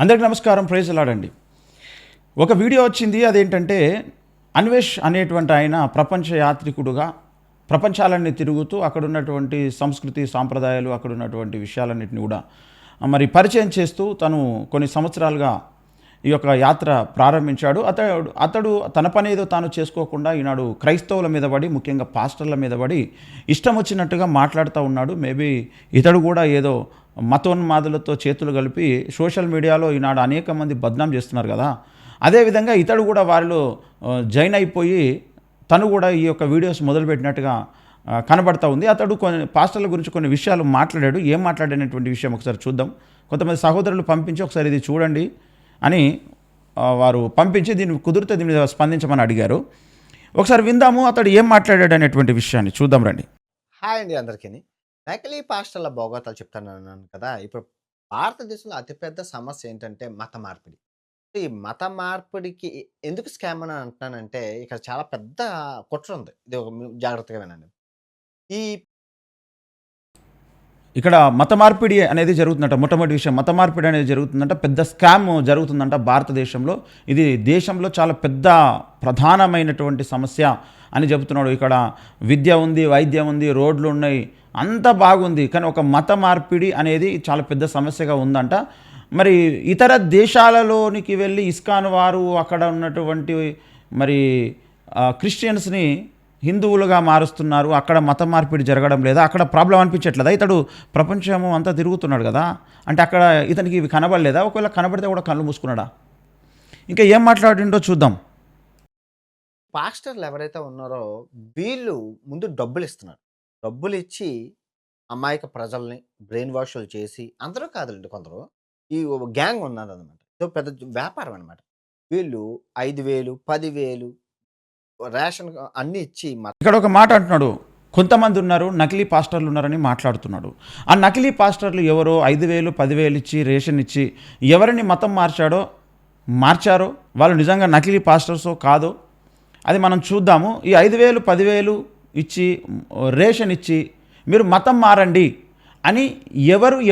అందరికీ నమస్కారం. Praise lord. ఒక వీడియో వచ్చింది. అదేంటంటే అన్వేష్ అనేటువంటి ఆయన ప్రపంచ యాత్రికుడుగా ప్రపంచాలన్నీ తిరుగుతూ అక్కడ ఉన్నటువంటి సంస్కృతి సాంప్రదాయాలు అక్కడ ఉన్నటువంటి విషయాలన్నింటినీ కూడా మరి పరిచయం చేస్తూ తను కొన్ని సంవత్సరాలుగా ఈ యొక్క యాత్ర ప్రారంభించాడు. అతడు తన పని ఏదో తాను చేసుకోకుండా ఈనాడు క్రైస్తవుల మీద పడి, ముఖ్యంగా పాస్టర్ల మీద పడి ఇష్టం వచ్చినట్టుగా మాట్లాడుతూ ఉన్నాడు. మేబీ ఇతడు కూడా ఏదో మతోన్మాదులతో చేతులు కలిపి సోషల్ మీడియాలో ఈనాడు అనేక మంది బద్నాం చేస్తున్నారు కదా. అదేవిధంగా ఇతడు కూడా వారిలో జాయిన్ అయిపోయి తను కూడా ఈ యొక్క వీడియోస్ మొదలుపెట్టినట్టుగా కనబడతా ఉంది. అతడు కొన్ని పాస్టర్ల గురించి కొన్ని విషయాలు మాట్లాడాడు. ఏం మాట్లాడినటువంటి విషయం ఒకసారి చూద్దాం. కొంతమంది సహోదరులు పంపించి ఒకసారి ఇది చూడండి అని వారు పంపించి దీన్ని కుదిరితే దీని మీద స్పందించమని అడిగారు. ఒకసారి విందాము అతడు ఏం మాట్లాడాడు అనేటువంటి విషయాన్ని చూద్దాం రండి. హాయ్ అండి అందరికీ. నకిలీ పాస్టర్ల భోగోతాలు చెప్తానన్నాను కదా. ఇప్పుడు భారతదేశంలో అతిపెద్ద సమస్య ఏంటంటే మత మార్పిడి. ఈ మత మార్పిడికి ఎందుకు స్కామ్ అని అంటున్నానంటే ఇక్కడ చాలా పెద్ద కుట్ర ఉంది. ఇది ఒక జాగ్రత్తగా వినండి. ఈ ఇక్కడ మత మార్పిడి అనేది జరుగుతుందంట. మొట్టమొదటి విషయం, మత మార్పిడి అనేది జరుగుతుందంట. పెద్ద స్కామ్ జరుగుతుందంట భారతదేశంలో. ఇది దేశంలో చాలా పెద్ద ప్రధానమైనటువంటి సమస్య అని చెబుతున్నాడు. ఇక్కడ విద్య ఉంది, వైద్యం ఉంది, రోడ్లు ఉన్నాయి, అంతా బాగుంది. కానీ ఒక మత మార్పిడి అనేది చాలా పెద్ద సమస్యగా ఉందంట. మరి ఇతర దేశాలలోనికి వెళ్ళి ఇస్కాన్ వారు అక్కడ ఉన్నటువంటి మరి క్రిస్టియన్స్ని హిందువులుగా మారుస్తున్నారు. అక్కడ మత మార్పిడి జరగడం లేదా, అక్కడ ప్రాబ్లం అనిపించట్లేదా? ఇతడు ప్రపంచము అంతా తిరుగుతున్నాడు కదా, అంటే అక్కడ ఇతనికి ఇవి కనబడలేదా? ఒకవేళ కనబడితే కూడా కళ్ళు మూసుకున్నాడా? ఇంకా ఏం మాట్లాడిండో చూద్దాం. పాస్టర్లు ఎవరైతే ఉన్నారో వీళ్ళు ముందు డబ్బులు ఇస్తున్నారు. డబ్బులు ఇచ్చి అమాయక ప్రజల్ని బ్రెయిన్ వాష్లు చేసి, అందరూ కాదులేండి, కొందరు ఈ గ్యాంగ్ ఉన్నదన్నమాట. సో పెద్ద వ్యాపారం అనమాట. వీళ్ళు 5,000, 10,000 రేషన్ అన్నీ ఇచ్చి ఇక్కడ ఒక మాట అంటున్నాడు. కొంతమంది ఉన్నారు నకిలీ పాస్టర్లు ఉన్నారని మాట్లాడుతున్నాడు. ఆ నకిలీ పాస్టర్లు ఎవరో 5,000, 10,000 ఇచ్చి రేషన్ ఇచ్చి ఎవరిని మతం మార్చారో వాళ్ళు నిజంగా నకిలీ పాస్టర్సో కాదో అది మనం చూద్దాము. ఈ 5,000, 10,000 ఇచ్చి రేషన్ ఇచ్చి మీరు మతం మారండి అని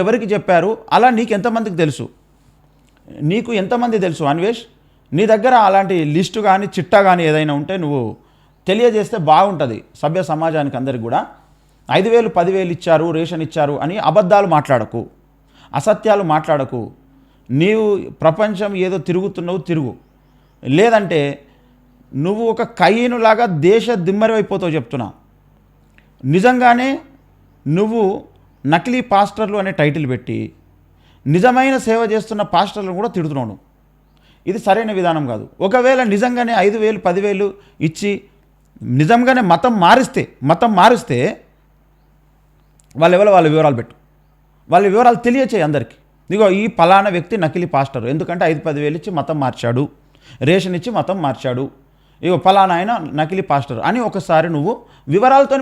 ఎవరికి చెప్పారు? అలా నీకు ఎంతమందికి తెలుసు? నీకు ఎంతమంది తెలుసు అన్వేష్? నీ దగ్గర అలాంటి లిస్టు కానీ చిట్టా కానీ ఏదైనా ఉంటే నువ్వు తెలియజేస్తే బాగుంటుంది సభ్య సమాజానికి అందరికి కూడా. 5,000, 10,000 ఇచ్చారు, రేషన్ ఇచ్చారు అని అబద్ధాలు మాట్లాడకు, అసత్యాలు మాట్లాడకు. నీవు ప్రపంచం ఏదో తిరుగు, లేదంటే నువ్వు ఒక కయ్యనులాగా దేశ దిమ్మరివైపోతావు చెప్తున్నా. నిజంగానే నువ్వు నకిలీ పాస్టర్లు అనే టైటిల్ పెట్టి నిజమైన సేవ చేస్తున్న పాస్టర్లను కూడా తిడుతున్నావు. ఇది సరైన విధానం కాదు. ఒకవేళ నిజంగానే 5,000, 10,000 ఇచ్చి నిజంగానే మతం మారిస్తే వాళ్ళ వివరాలు పెట్టు, వాళ్ళ వివరాలు తెలియచేయి అందరికీ. ఇదిగో ఈ పలానా వ్యక్తి నకిలీ పాస్టర్, ఎందుకంటే 5,000, 10,000 ఇచ్చి మతం మార్చాడు, రేషన్ ఇచ్చి మతం మార్చాడు, ఇగో పలానా ఆయన నకిలీ పాస్టర్ అని ఒకసారి నువ్వు వివరాలతో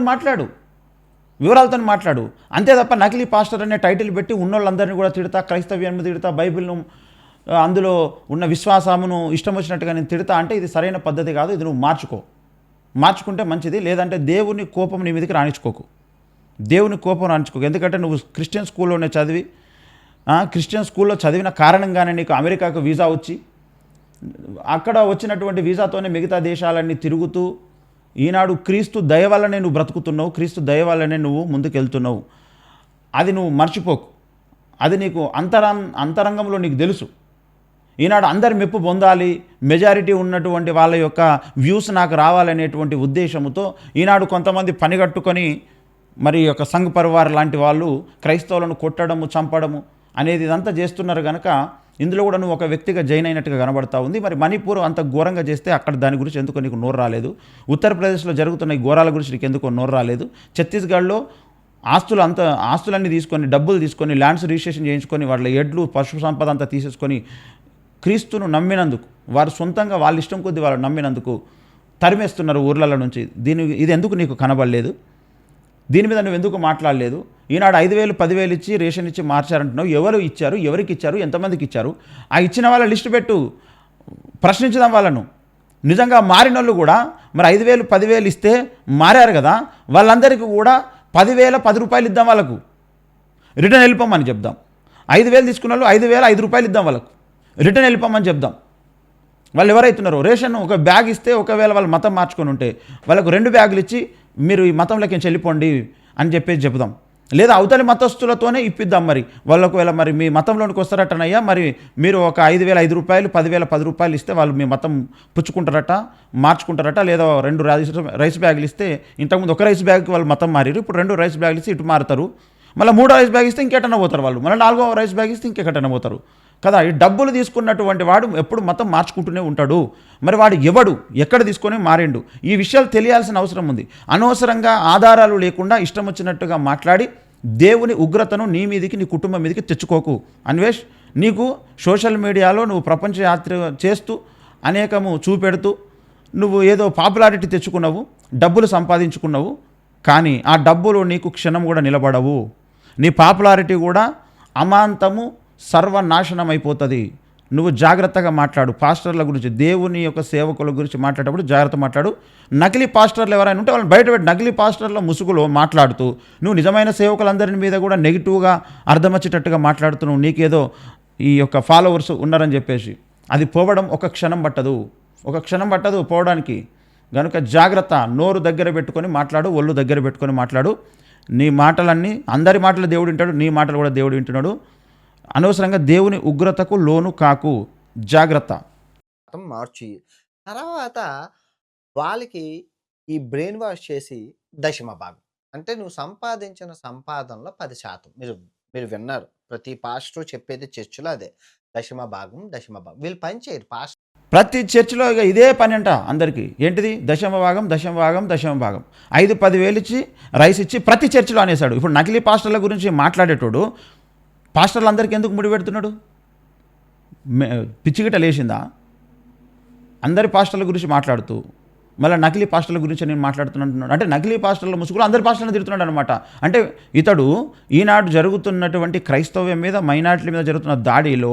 మాట్లాడు. అంతే తప్ప నకిలీ పాస్టర్ అనే టైటిల్ పెట్టి ఉన్నోళ్ళందరినీ కూడా తిడతా, క్రైస్తవ్యాన్ని తిడతా, బైబిల్ను అందులో ఉన్న విశ్వాసమును ఇష్టం వచ్చినట్టుగా నేను తిడతా అంటే ఇది సరైన పద్ధతి కాదు. ఇది నువ్వు మార్చుకుంటే మంచిది. లేదంటే దేవుని కోపం నీ మీదకి రాణించుకోకు. ఎందుకంటే నువ్వు క్రిస్టియన్ స్కూల్లో చదివిన కారణంగానే నీకు అమెరికాకు వీసా వచ్చి అక్కడ వచ్చినటువంటి వీసాతోనే మిగతా దేశాలన్నీ తిరుగుతూ ఈనాడు క్రీస్తు దయ వల్లనే నువ్వు బ్రతుకుతున్నావు, క్రీస్తు దయ వల్లనే నువ్వు ముందుకెళ్తున్నావు. అది నువ్వు మర్చిపోకు. అది నీకు అంతరంగంలో నీకు తెలుసు. ఈనాడు అందరి మెప్పు పొందాలి, మెజారిటీ ఉన్నటువంటి వాళ్ళ యొక్క వ్యూస్ నాకు రావాలనేటువంటి ఉద్దేశంతో ఈనాడు కొంతమంది పనిగట్టుకొని మరి యొక్క సంఘ్ పరివార్ లాంటి వాళ్ళు క్రైస్తవులను కొట్టడము, చంపడము అనేది ఇదంతా చేస్తున్నారు కనుక ఇందులో కూడా నువ్వు ఒక వ్యక్తిగా జాయిన్ అయినట్టుగా కనబడతా ఉంది. మరి మణిపూర్ అంత ఘోరంగా చేస్తే అక్కడ దాని గురించి ఎందుకో నీకు నోరు రాలేదు? ఉత్తరప్రదేశ్లో జరుగుతున్న ఈ ఘోరాల గురించి నీకు ఎందుకో నోరు రాలేదు? ఛత్తీస్గఢ్లో ఆస్తులన్నీ తీసుకొని, డబ్బులు తీసుకొని, ల్యాండ్స్ రిజిస్ట్రేషన్ చేయించుకొని, వాళ్ళ ఎడ్లు, పశు సంపద అంతా తీసేసుకొని క్రీస్తును నమ్మినందుకు, వారు సొంతంగా వాళ్ళ ఇష్టం కొద్దీ వాళ్ళు నమ్మినందుకు తరిమేస్తున్నారు ఊర్లలో నుంచి. ఇది ఎందుకు నీకు కనబడలేదు? దీని మీద నువ్వు ఎందుకు మాట్లాడలేదు? ఈనాడు 5,000, 10,000 ఇచ్చి రేషన్ ఇచ్చి మార్చారంటున్నావు. ఎవరు ఇచ్చారు, ఎవరికి ఇచ్చారు, ఎంతమందికి ఇచ్చారు? ఆ ఇచ్చిన వాళ్ళ లిస్టు పెట్టు, ప్రశ్నించడం వాళ్ళను. నిజంగా మారినోళ్ళు కూడా మరి 5,000, 10,000 ఇస్తే మారారు కదా, వాళ్ళందరికీ కూడా 10,000, 10 రూపాయలు ఇద్దాం, వాళ్ళకు రిటర్న్ వెళ్ళిపోమని చెప్దాం. 5,000 తీసుకున్న వాళ్ళు 5,000, 5 రూపాయలు ఇద్దాం వాళ్ళకు. రిటర్న్ వెళ్ళిపోమని చెప్దాం. వాళ్ళు ఎవరైతున్నారో రేషన్ ఒక బ్యాగ్ ఇస్తే ఒకవేళ వాళ్ళు మతం మార్చుకొని ఉంటే వాళ్ళకు 2 బ్యాగులు ఇచ్చి మీరు ఈ మతంలోకి వెళ్ళిపోండి అని చెప్పేసి చెప్దాం. లేదా అవతలి మతస్థులతోనే ఇప్పిద్దాం. మరి వాళ్ళు ఒకవేళ మరి మీ మతంలోనికి వస్తారటనయ్యా, మరి మీరు ఒక 5,000 5 రూపాయలు 10,000 10 రూపాయలు ఇస్తే వాళ్ళు మీ మతం పుచ్చుకుంటారట, మార్చుకుంటారట. లేదా 2 రైస్ బ్యాగులు ఇస్తే ఇంతకుముందు ఒక రైస్ బ్యాగ్కి వాళ్ళు మతం మారారు, ఇప్పుడు 2 రైస్ బ్యాగులు ఇస్తే ఇటు మారుతారు. మళ్ళీ 3 రైస్ బ్యాగ్ ఇస్తే ఇంకెటన్నా పోతారు వాళ్ళు, మళ్ళీ 4వ రైస్ బ్యాగ్ ఇస్తే ఇంకెక్కడన్నా పోతారు కదా. ఈ డబ్బులు తీసుకున్నటువంటి వాడు ఎప్పుడు మతం మార్చుకుంటూనే ఉంటాడు. మరి వాడు ఎవడు, ఎక్కడ తీసుకొని మారిండు, ఈ విషయాలు తెలియాల్సిన అవసరం ఉంది. అనవసరంగా ఆధారాలు లేకుండా ఇష్టం వచ్చినట్టుగా మాట్లాడి దేవుని ఉగ్రతను నీ మీదికి, నీ కుటుంబం మీదకి తెచ్చుకోకు అన్వేష్. నీకు సోషల్ మీడియాలో నువ్వు ప్రపంచ యాత్ర చేస్తూ అనేకము చూపెడుతూ నువ్వు ఏదో పాపులారిటీ తెచ్చుకున్నావు, డబ్బులు సంపాదించుకున్నావు. కానీ ఆ డబ్బులు నీకు క్షణం కూడా నిలబడవు. నీ పాపులారిటీ కూడా అమాంతము సర్వనాశనం అయిపోతుంది. నువ్వు జాగ్రత్తగా మాట్లాడు. పాస్టర్ల గురించి, దేవుని యొక్క సేవకుల గురించి మాట్లాడేటప్పుడు జాగ్రత్త మాట్లాడు. నకిలీ పాస్టర్లు ఎవరైనా ఉంటే వాళ్ళని బయటపెట్టి నకిలీ పాస్టర్ల ముసుగులో మాట్లాడుతూ నువ్వు నిజమైన సేవకులందరి మీద కూడా నెగిటివ్గా అర్థం వచ్చేటట్టుగా మాట్లాడుతున్నావు. నీకేదో ఈ యొక్క ఫాలోవర్స్ ఉన్నారని చెప్పేసి అది పోవడం ఒక క్షణం పట్టదు పోవడానికి. కనుక జాగ్రత్త. నోరు దగ్గర పెట్టుకొని మాట్లాడు, ఒళ్ళు దగ్గర పెట్టుకొని మాట్లాడు. నీ మాటలన్నీ, అందరి మాటలు దేవుడు వింటాడు, నీ మాటలు కూడా దేవుడు వింటున్నాడు. అనవసరంగా దేవుని ఉగ్రతకు లోను కాకు. జాగ్రత్త. మార్చి తర్వాత వాళ్ళకి ఈ బ్రెయిన్ వాష్ చేసి దశమ భాగం అంటే నువ్వు సంపాదించిన సంపాదనలో 10% మీరు విన్నారు. ప్రతి పాస్టర్ చెప్పేది చర్చిలో అదే, దశమ భాగం. వీళ్ళు పని చేయరు పాస్టర్. ప్రతి చర్చిలో ఇక ఇదే పని అంట అందరికీ. ఏంటిది? దశమ భాగం. 5-10 వేలు ఇచ్చి రైస్ ఇచ్చి ప్రతి చర్చిలో అనేసాడు. ఇప్పుడు నకిలీ పాస్టర్ల గురించి మాట్లాడేటోడు పాస్టర్లు అందరికీ ఎందుకు ముడి పెడుతున్నాడు? పిచ్చిగిట లేచిందా? అందరి పాస్టర్ల గురించి మాట్లాడుతూ మళ్ళీ నకిలీ పాస్టర్ల గురించి నేను మాట్లాడుతున్నాను అంటే నకిలీ పాస్టర్ల ముసుగులో అందరి పాస్టర్లను తిడుతున్నాడు అనమాట. అంటే ఇతడు ఈనాడు జరుగుతున్నటువంటి క్రైస్తవ్యం మీద, మైనారిటీల మీద జరుగుతున్న దాడిలో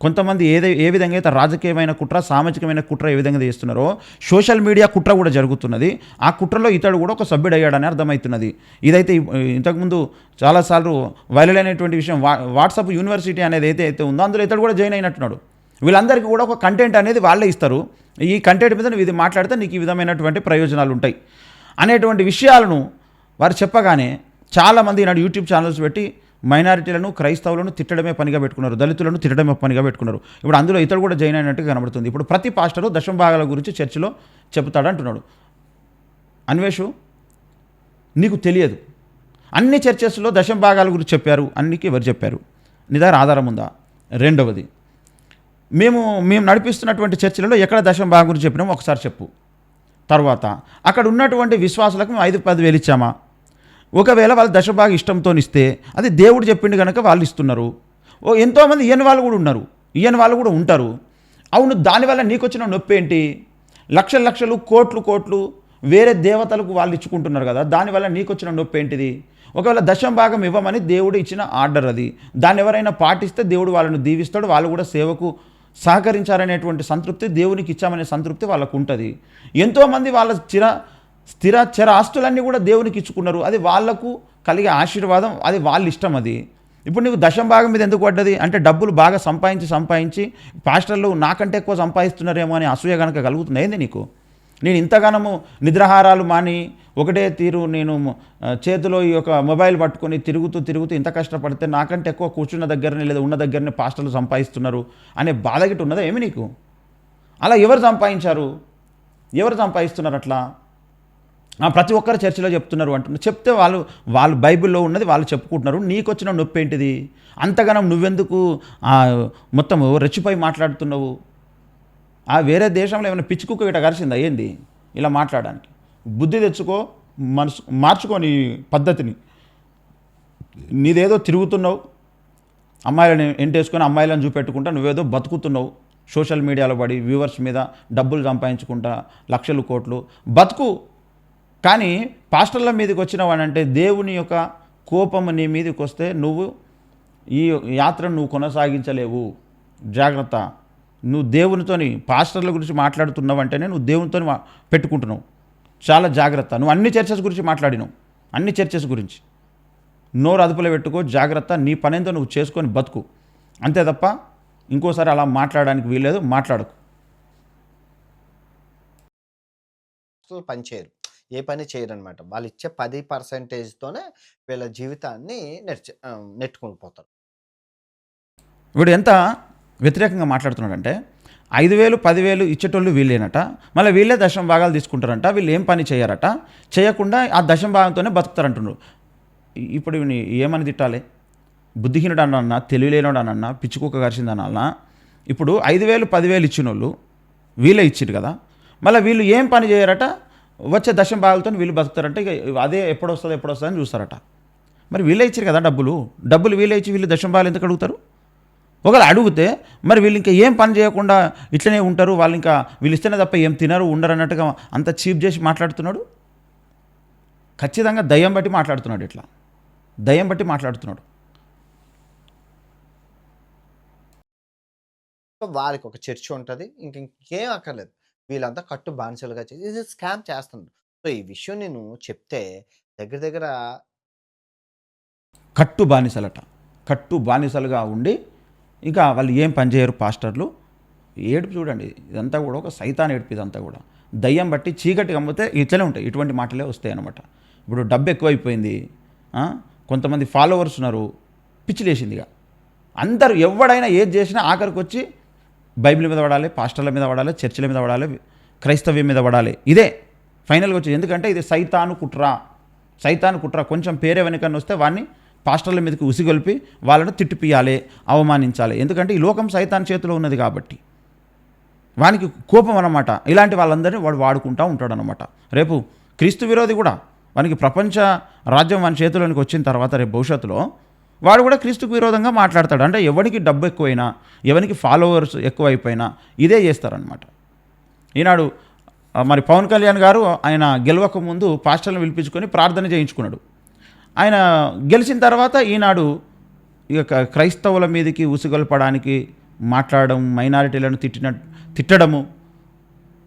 కొంతమంది ఏ విధంగా అయితే రాజకీయమైన కుట్ర, సామాజికమైన కుట్ర ఏ విధంగా చేస్తున్నారో సోషల్ మీడియా కుట్ర కూడా జరుగుతున్నది. ఆ కుట్రలో ఇతడు కూడా ఒక సభ్యుడయ్యాడని అర్థమవుతున్నది. ఇదైతే ఇంతకుముందు చాలాసార్లు వైరల్ అయినటువంటి విషయం. వాట్సాప్ యూనివర్సిటీ అనేది అయితే ఉందో అందులో ఇతడు కూడా జాయిన్ అయినట్టున్నాడు. వీళ్ళందరికీ కూడా ఒక కంటెంట్ అనేది వాళ్ళే ఇస్తారు. ఈ కంటెంట్ మీద నువ్వు ఇది మాట్లాడితే నీకు ఈ విధమైనటువంటి ప్రయోజనాలు ఉంటాయి అనేటువంటి విషయాలను వారు చెప్పగానే చాలామంది నాడు యూట్యూబ్ ఛానల్స్ పెట్టి మైనారిటీలను, క్రైస్తవులను తిట్టడమే పనిగా పెట్టుకున్నారు, దళితులను తిట్టడమే పనిగా పెట్టుకున్నారు. ఇప్పుడు అందులో ఇతడు కూడా జాయిన్ అయినట్టుగా కనబడుతుంది. ఇప్పుడు ప్రతి పాస్టరు దశమ భాగాల గురించి చర్చిలో చెబుతాడు అంటున్నాడు. అన్వేషు, నీకు తెలియదు. అన్ని చర్చెస్లో దశమ భాగాల గురించి చెప్పారు. అన్నికి ఎవరు చెప్పారు? నీ దగ్గర ఆధారం ఉందా? రెండవది, మేము నడిపిస్తున్నటువంటి చర్చిలలో ఎక్కడ దశమ భాగం గురించి చెప్పినామో ఒకసారి చెప్పు. తర్వాత అక్కడ ఉన్నటువంటి విశ్వాసులకు మేము 5-10 వేలు ఇచ్చామా? ఒకవేళ వాళ్ళు దశమ భాగం ఇష్టంతో ఇస్తే అది దేవుడు చెప్పిండు కనుక వాళ్ళు ఇస్తున్నారు. ఎంతోమంది ఇయ్యని వాళ్ళు కూడా ఉన్నారు, ఇయ్యని వాళ్ళు కూడా ఉంటారు. అవును, దానివల్ల నీకు వచ్చిన నొప్పి ఏంటి? లక్షలు కోట్లు వేరే దేవతలకు వాళ్ళు ఇచ్చుకుంటున్నారు కదా, దానివల్ల నీకు వచ్చిన నొప్పి ఏంటిది? ఒకవేళ దశమ భాగం ఇవ్వమని దేవుడు ఇచ్చిన ఆర్డర్ అది. దాన్ని ఎవరైనా పాటిస్తే దేవుడు వాళ్ళను దీవిస్తాడు. వాళ్ళు కూడా సేవకు సహకరించారనేటువంటి సంతృప్తి, దేవునికి ఇచ్చామనే సంతృప్తి వాళ్ళకు ఉంటుంది. ఎంతోమంది వాళ్ళ స్థిర చర ఆస్తులన్నీ కూడా దేవునికి ఇచ్చుకున్నారు. అది వాళ్లకు కలిగే ఆశీర్వాదం, అది వాళ్ళ ఇష్టం. అది ఇప్పుడు నీకు దశమ భాగం మీద ఎందుకు పడ్డది అంటే డబ్బులు బాగా సంపాదించి పాస్టర్లు నాకంటే ఎక్కువ సంపాదిస్తున్నారేమో అని అసూయ కనుక కలుగుతుంది. ఏంది నీకు? నేను ఇంతగానము నిద్రాహారాలు మాని ఒకటే తీరు నేను చేతిలో ఈ యొక్క మొబైల్ పట్టుకొని తిరుగుతూ ఇంత కష్టపడితే నాకంటే ఎక్కువ కూర్చున్న దగ్గరనే లేదా ఉన్న దగ్గరనే పాస్టర్లు సంపాదిస్తున్నారు అనే బాధగిట్టు ఉన్నదా ఏమి నీకు? అలా ఎవరు సంపాదిస్తున్నారు అట్లా? ప్రతి ఒక్కరు చర్చిలో చెప్తున్నారు అంటున్నారు. చెప్తే వాళ్ళు బైబిల్లో ఉన్నది వాళ్ళు చెప్పుకుంటున్నారు. నీకు వచ్చిన నొప్పి ఏంటిది? అంతగానం నువ్వెందుకు మొత్తం రెచ్చిపోయి మాట్లాడుతున్నావు? వేరే దేశంలో ఏమైనా పిచ్చుకుక్క ఇట కరిసిందా ఏంది ఇలా మాట్లాడడానికి? బుద్ధి తెచ్చుకో, మార్చుకో నీ పద్ధతిని. నీదేదో తిరుగుతున్నావు, అమ్మాయిలను ఎంటేసుకొని అమ్మాయిలను చూపెట్టుకుంటా నువ్వేదో బతుకుతున్నావు. సోషల్ మీడియాలో పడి వ్యూవర్స్ మీద డబ్బులు సంపాదించుకుంటా లక్షలు కోట్లు బతుకు. కానీ పాస్టర్ల మీదకి వచ్చినవాడంటే దేవుని యొక్క కోపం నీ మీదకి వస్తే నువ్వు ఈ యాత్రను నువ్వు కొనసాగించలేవు. జాగ్రత్త. నువ్వు దేవునితోని పాస్టర్ల గురించి మాట్లాడుతున్నావు అంటేనే నువ్వు దేవునితో పెట్టుకుంటున్నావు. చాలా జాగ్రత్త. నువ్వు అన్ని చర్చెస్ గురించి మాట్లాడినావు, అన్ని చర్చెస్ గురించి. నోరు అదుపులో పెట్టుకో, జాగ్రత్త. నీ పనేంతో నువ్వు చేసుకొని బతుకు, అంతే తప్ప ఇంకోసారి అలా మాట్లాడడానికి వీల్లేదు, మాట్లాడకు. అసలు పని చేయరు. ఏ పని చేయరనమాట. వాళ్ళు ఇచ్చే 10%తోనే వీళ్ళ జీవితాన్ని నెట్టుకొని పోతారు. వీడు ఎంత వ్యతిరేకంగా మాట్లాడుతున్నాడంటే 5,000 10,000 ఇచ్చేటోళ్ళు వీళ్ళేనట, మళ్ళీ వీళ్ళే దశమ భాగాలు తీసుకుంటారంట, వీళ్ళు ఏం పని చేయరట, చేయకుండా ఆ దశమ భాగంతోనే బతుకుతారంటున్నారు. ఇప్పుడు వీని ఏమని తిట్టాలి? బుద్ధిహీనుడు అన్న, తెలివిలేనుడు అన్న, పిచ్చుకుక్క కరిచిందన్న. ఇప్పుడు 5,000 10,000 ఇచ్చిన వాళ్ళు వీళ్ళే ఇచ్చిరు కదా, మళ్ళీ వీళ్ళు ఏం పని చేయరట, వచ్చే దశమ భాగాలతో వీళ్ళు బతుకుతారంటే ఇక అదే ఎప్పుడొస్తుంది అని చూస్తారట. మరి వీళ్ళే ఇచ్చారు కదా డబ్బులు వీళ్ళే ఇచ్చి వీళ్ళు దశమ భాగాలు ఎందుకు అడుగుతారు? ఒకవేళ అడిగితే మరి వీళ్ళు ఇంకా ఏం పని చేయకుండా ఇట్లనే ఉంటారు, వాళ్ళు ఇంకా వీళ్ళు ఇస్తేనే తప్ప ఏం తినరు ఉండరు అన్నట్టుగా అంత చీప్ చేసి మాట్లాడుతున్నాడు. ఖచ్చితంగా దయ్యం బట్టి మాట్లాడుతున్నాడు, ఇట్లా దయ్యం బట్టి మాట్లాడుతున్నాడు. సో వారికి ఒక చర్చ్ ఉంటుంది, ఇంకేం అక్కర్లేదు. వీళ్ళంతా కట్టు బానిసలుగా చేసి ఇది స్కామ్ చేస్తున్నారు. సో ఈ విషయం నేను చెప్తే దగ్గర దగ్గర కట్టు బానిసలట, కట్టు బానిసలుగా ఉండి ఇంకా వాళ్ళు ఏం పని చేయరు పాస్టర్లు. ఏడుపు చూడండి, ఇదంతా కూడా ఒక సైతాన్ ఏడుపు, ఇదంతా కూడా దయ్యం బట్టి చీకటి కమ్మితే ఇట్లనే ఉంటాయి, ఇటువంటి మాటలే వస్తాయి అన్నమాట. ఇప్పుడు డబ్బు ఎక్కువైపోయింది, కొంతమంది ఫాలోవర్స్ ఉన్నారు, పిచ్చిలేసిందిగా అందరూ ఎవడైనా ఏది చేసినా ఆఖరికి వచ్చి బైబిల్ మీద పడాలి, పాస్టర్ల మీద పడాలి, చర్చిల మీద పడాలి, క్రైస్తవ్యం మీద పడాలి. ఇదే ఫైనల్గా వచ్చి, ఎందుకంటే ఇది సైతాను కుట్ర. కొంచెం పేరే వెనుకని వస్తే వాడిని పాస్టర్ల మీదకి ఉసిగొల్పి వాళ్ళని తిట్టిపియాలి, అవమానించాలి. ఎందుకంటే ఈ లోకం సైతాన్ చేతిలో ఉన్నది కాబట్టి వానికి కోపం అన్నమాట. ఇలాంటి వాళ్ళందరినీ వాడు వాడుకుంటూ ఉంటాడు అన్నమాట. రేపు క్రీస్తు విరోధి కూడా వానికి ప్రపంచ రాజ్యం వాని చేతిలోనికి వచ్చిన తర్వాత రేపు భవిష్యత్తులో వాడు కూడా క్రీస్తుకు విరోధంగా మాట్లాడతాడు. అంటే ఎవరికి డబ్బు ఎక్కువైనా, ఎవరికి ఫాలోవర్స్ ఎక్కువైపోయినా ఇదే చేస్తారనమాట. ఈనాడు మరి పవన్ కళ్యాణ్ గారు ఆయన గెలవక ముందు పాస్టర్లను పిలిపించుకొని ప్రార్థన చేయించుకున్నాడు. ఆయన గెలిచిన తర్వాత ఈనాడు ఇక క్రైస్తవుల మీదకి ఉసిగొల్పడానికి మాట్లాడడం, మైనారిటీలను తిట్టడము,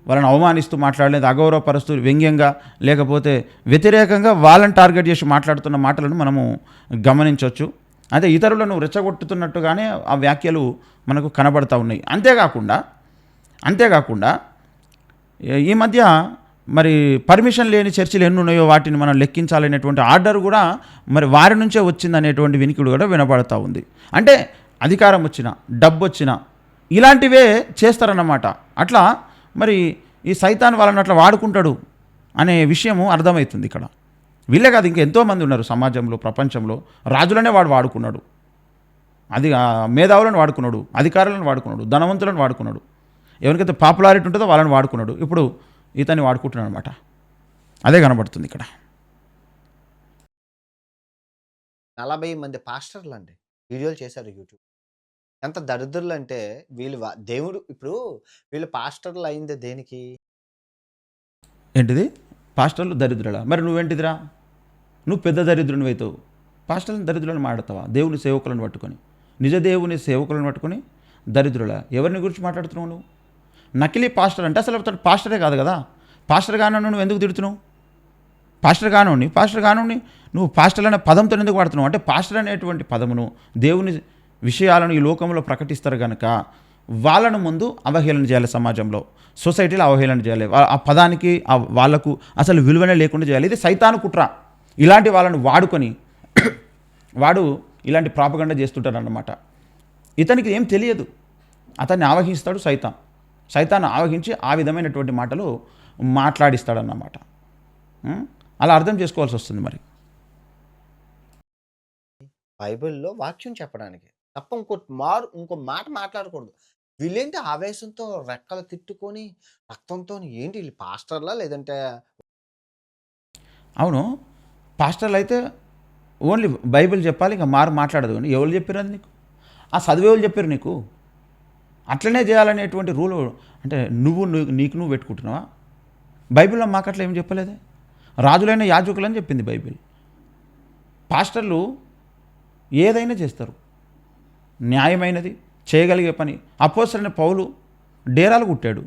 వాళ్ళని అవమానిస్తూ మాట్లాడలేదు, అగౌరవపరుస్తూ వ్యంగ్యంగా లేకపోతే వ్యతిరేకంగా వాళ్ళని టార్గెట్ చేసి మాట్లాడుతున్న మాటలను మనము గమనించవచ్చు. అయితే ఇతరులను రెచ్చగొట్టుతున్నట్టుగానే ఆ వ్యాఖ్యలు మనకు కనబడతా ఉన్నాయి. అంతేకాకుండా ఈ మధ్య మరి పర్మిషన్ లేని చర్చిలు ఎన్ని ఉన్నాయో వాటిని మనం లెక్కించాలనేటువంటి ఆర్డర్ కూడా మరి వారి నుంచే వచ్చిందనేటువంటి వినికిడు కూడా వినబడతా ఉంది. అంటే అధికారం వచ్చినా, డబ్బు వచ్చినా ఇలాంటివే చేస్తారన్నమాట. అట్లా మరి ఈ సైతాన్ వాళ్ళని అట్లా వాడుకుంటాడు అనే విషయము అర్థమవుతుంది ఇక్కడ. వీళ్ళే కాదు, ఇంకా ఎంతోమంది ఉన్నారు సమాజంలో, ప్రపంచంలో. రాజులనే వాడు వాడుకున్నాడు, అది మేధావులను వాడుకున్నాడు, అధికారులను వాడుకున్నాడు, ధనవంతులను వాడుకున్నాడు, ఎవరికైతే పాపులారిటీ ఉంటుందో వాళ్ళని వాడుకున్నాడు. ఇప్పుడు ఇతన్ని వాడుకుంటున్నాడు అనమాట. అదే కనబడుతుంది ఇక్కడ. 40 మంది పాస్టర్లు అండి వీడియోలు చేశారు యూట్యూబ్. ఎంత దరిద్రులు అంటే వీళ్ళు దేవుడు ఇప్పుడు వీళ్ళు పాస్టర్లు అయింది దేనికి? ఏంటిది? పాస్టర్లు దరిద్రులా? మరి నువ్వేంటిదిరా? నువ్వు పెద్ద దరిద్రుని అవుతావు. పాస్టర్లను దరిద్రులను మాట్లాడతావా? దేవుని సేవకులను పట్టుకొని, నిజ దేవుని సేవకులను పట్టుకొని దరిద్రులా? ఎవరిని గురించి మాట్లాడుతున్నావు నువ్వు? నకిలీ పాస్టర్ అంటే అసలు అతడు పాస్టరే కాదు కదా. పాస్టర్ కానోని నువ్వు ఎందుకు తిడుతున్నావు? పాస్టర్ కానోని నువ్వు పాస్టర్ అనే పదంతో ఎందుకు వాడుతున్నావు? అంటే పాస్టర్ అనేటువంటి పదమును, దేవుని విషయాలను ఈ లోకంలో ప్రకటిస్తారు కనుక వాళ్ళను ముందు అవహేళన చేయాలి, సమాజంలో సొసైటీలో అవహేళన చేయాలి, ఆ పదానికి వాళ్ళకు అసలు విలువనే లేకుండా చేయాలి. ఇది సైతాను కుట్ర. ఇలాంటి వాళ్ళను వాడుకొని వాడు ఇలాంటి ప్రాపగండ చేస్తుంటాడు అన్నమాట. ఇతనికి ఏం తెలియదు, అతన్ని ఆవహిస్తాడు సైతాన్ని ఆవహించి ఆ విధమైనటువంటి మాటలు మాట్లాడిస్తాడన్నమాట. అలా అర్థం చేసుకోవాల్సి వస్తుంది. మరి బైబిల్లో వాక్యం చెప్పడానికి తప్ప ఇంకో మాట మాట్లాడకూడదు. వీళ్ళేంటి ఆవేశంతో రెక్కలు తిట్టుకొని రక్తంతో ఏంటి వీళ్ళు పాస్టర్లా లేదంటే? అవును, పాస్టర్లు అయితే ఓన్లీ బైబిల్ చెప్పాలి, ఇంకా మాట్లాడదు. అని ఎవరు చెప్పారు? అది నీకు ఆ చదివే వాళ్ళు చెప్పారు నీకు అట్లనే చేయాలనేటువంటి రూల్. అంటే నీకు నువ్వు పెట్టుకుంటున్నావా? బైబిల్లో మాకు అట్లా ఏం చెప్పలేదే. రాజులైన యాజకులని చెప్పింది బైబిల్. పాస్టర్లు ఏదైనా చేస్తారు, న్యాయమైనది చేయగలిగే పని. అపోస్తలుడైన పౌలు డేరాలు కుట్టాడు.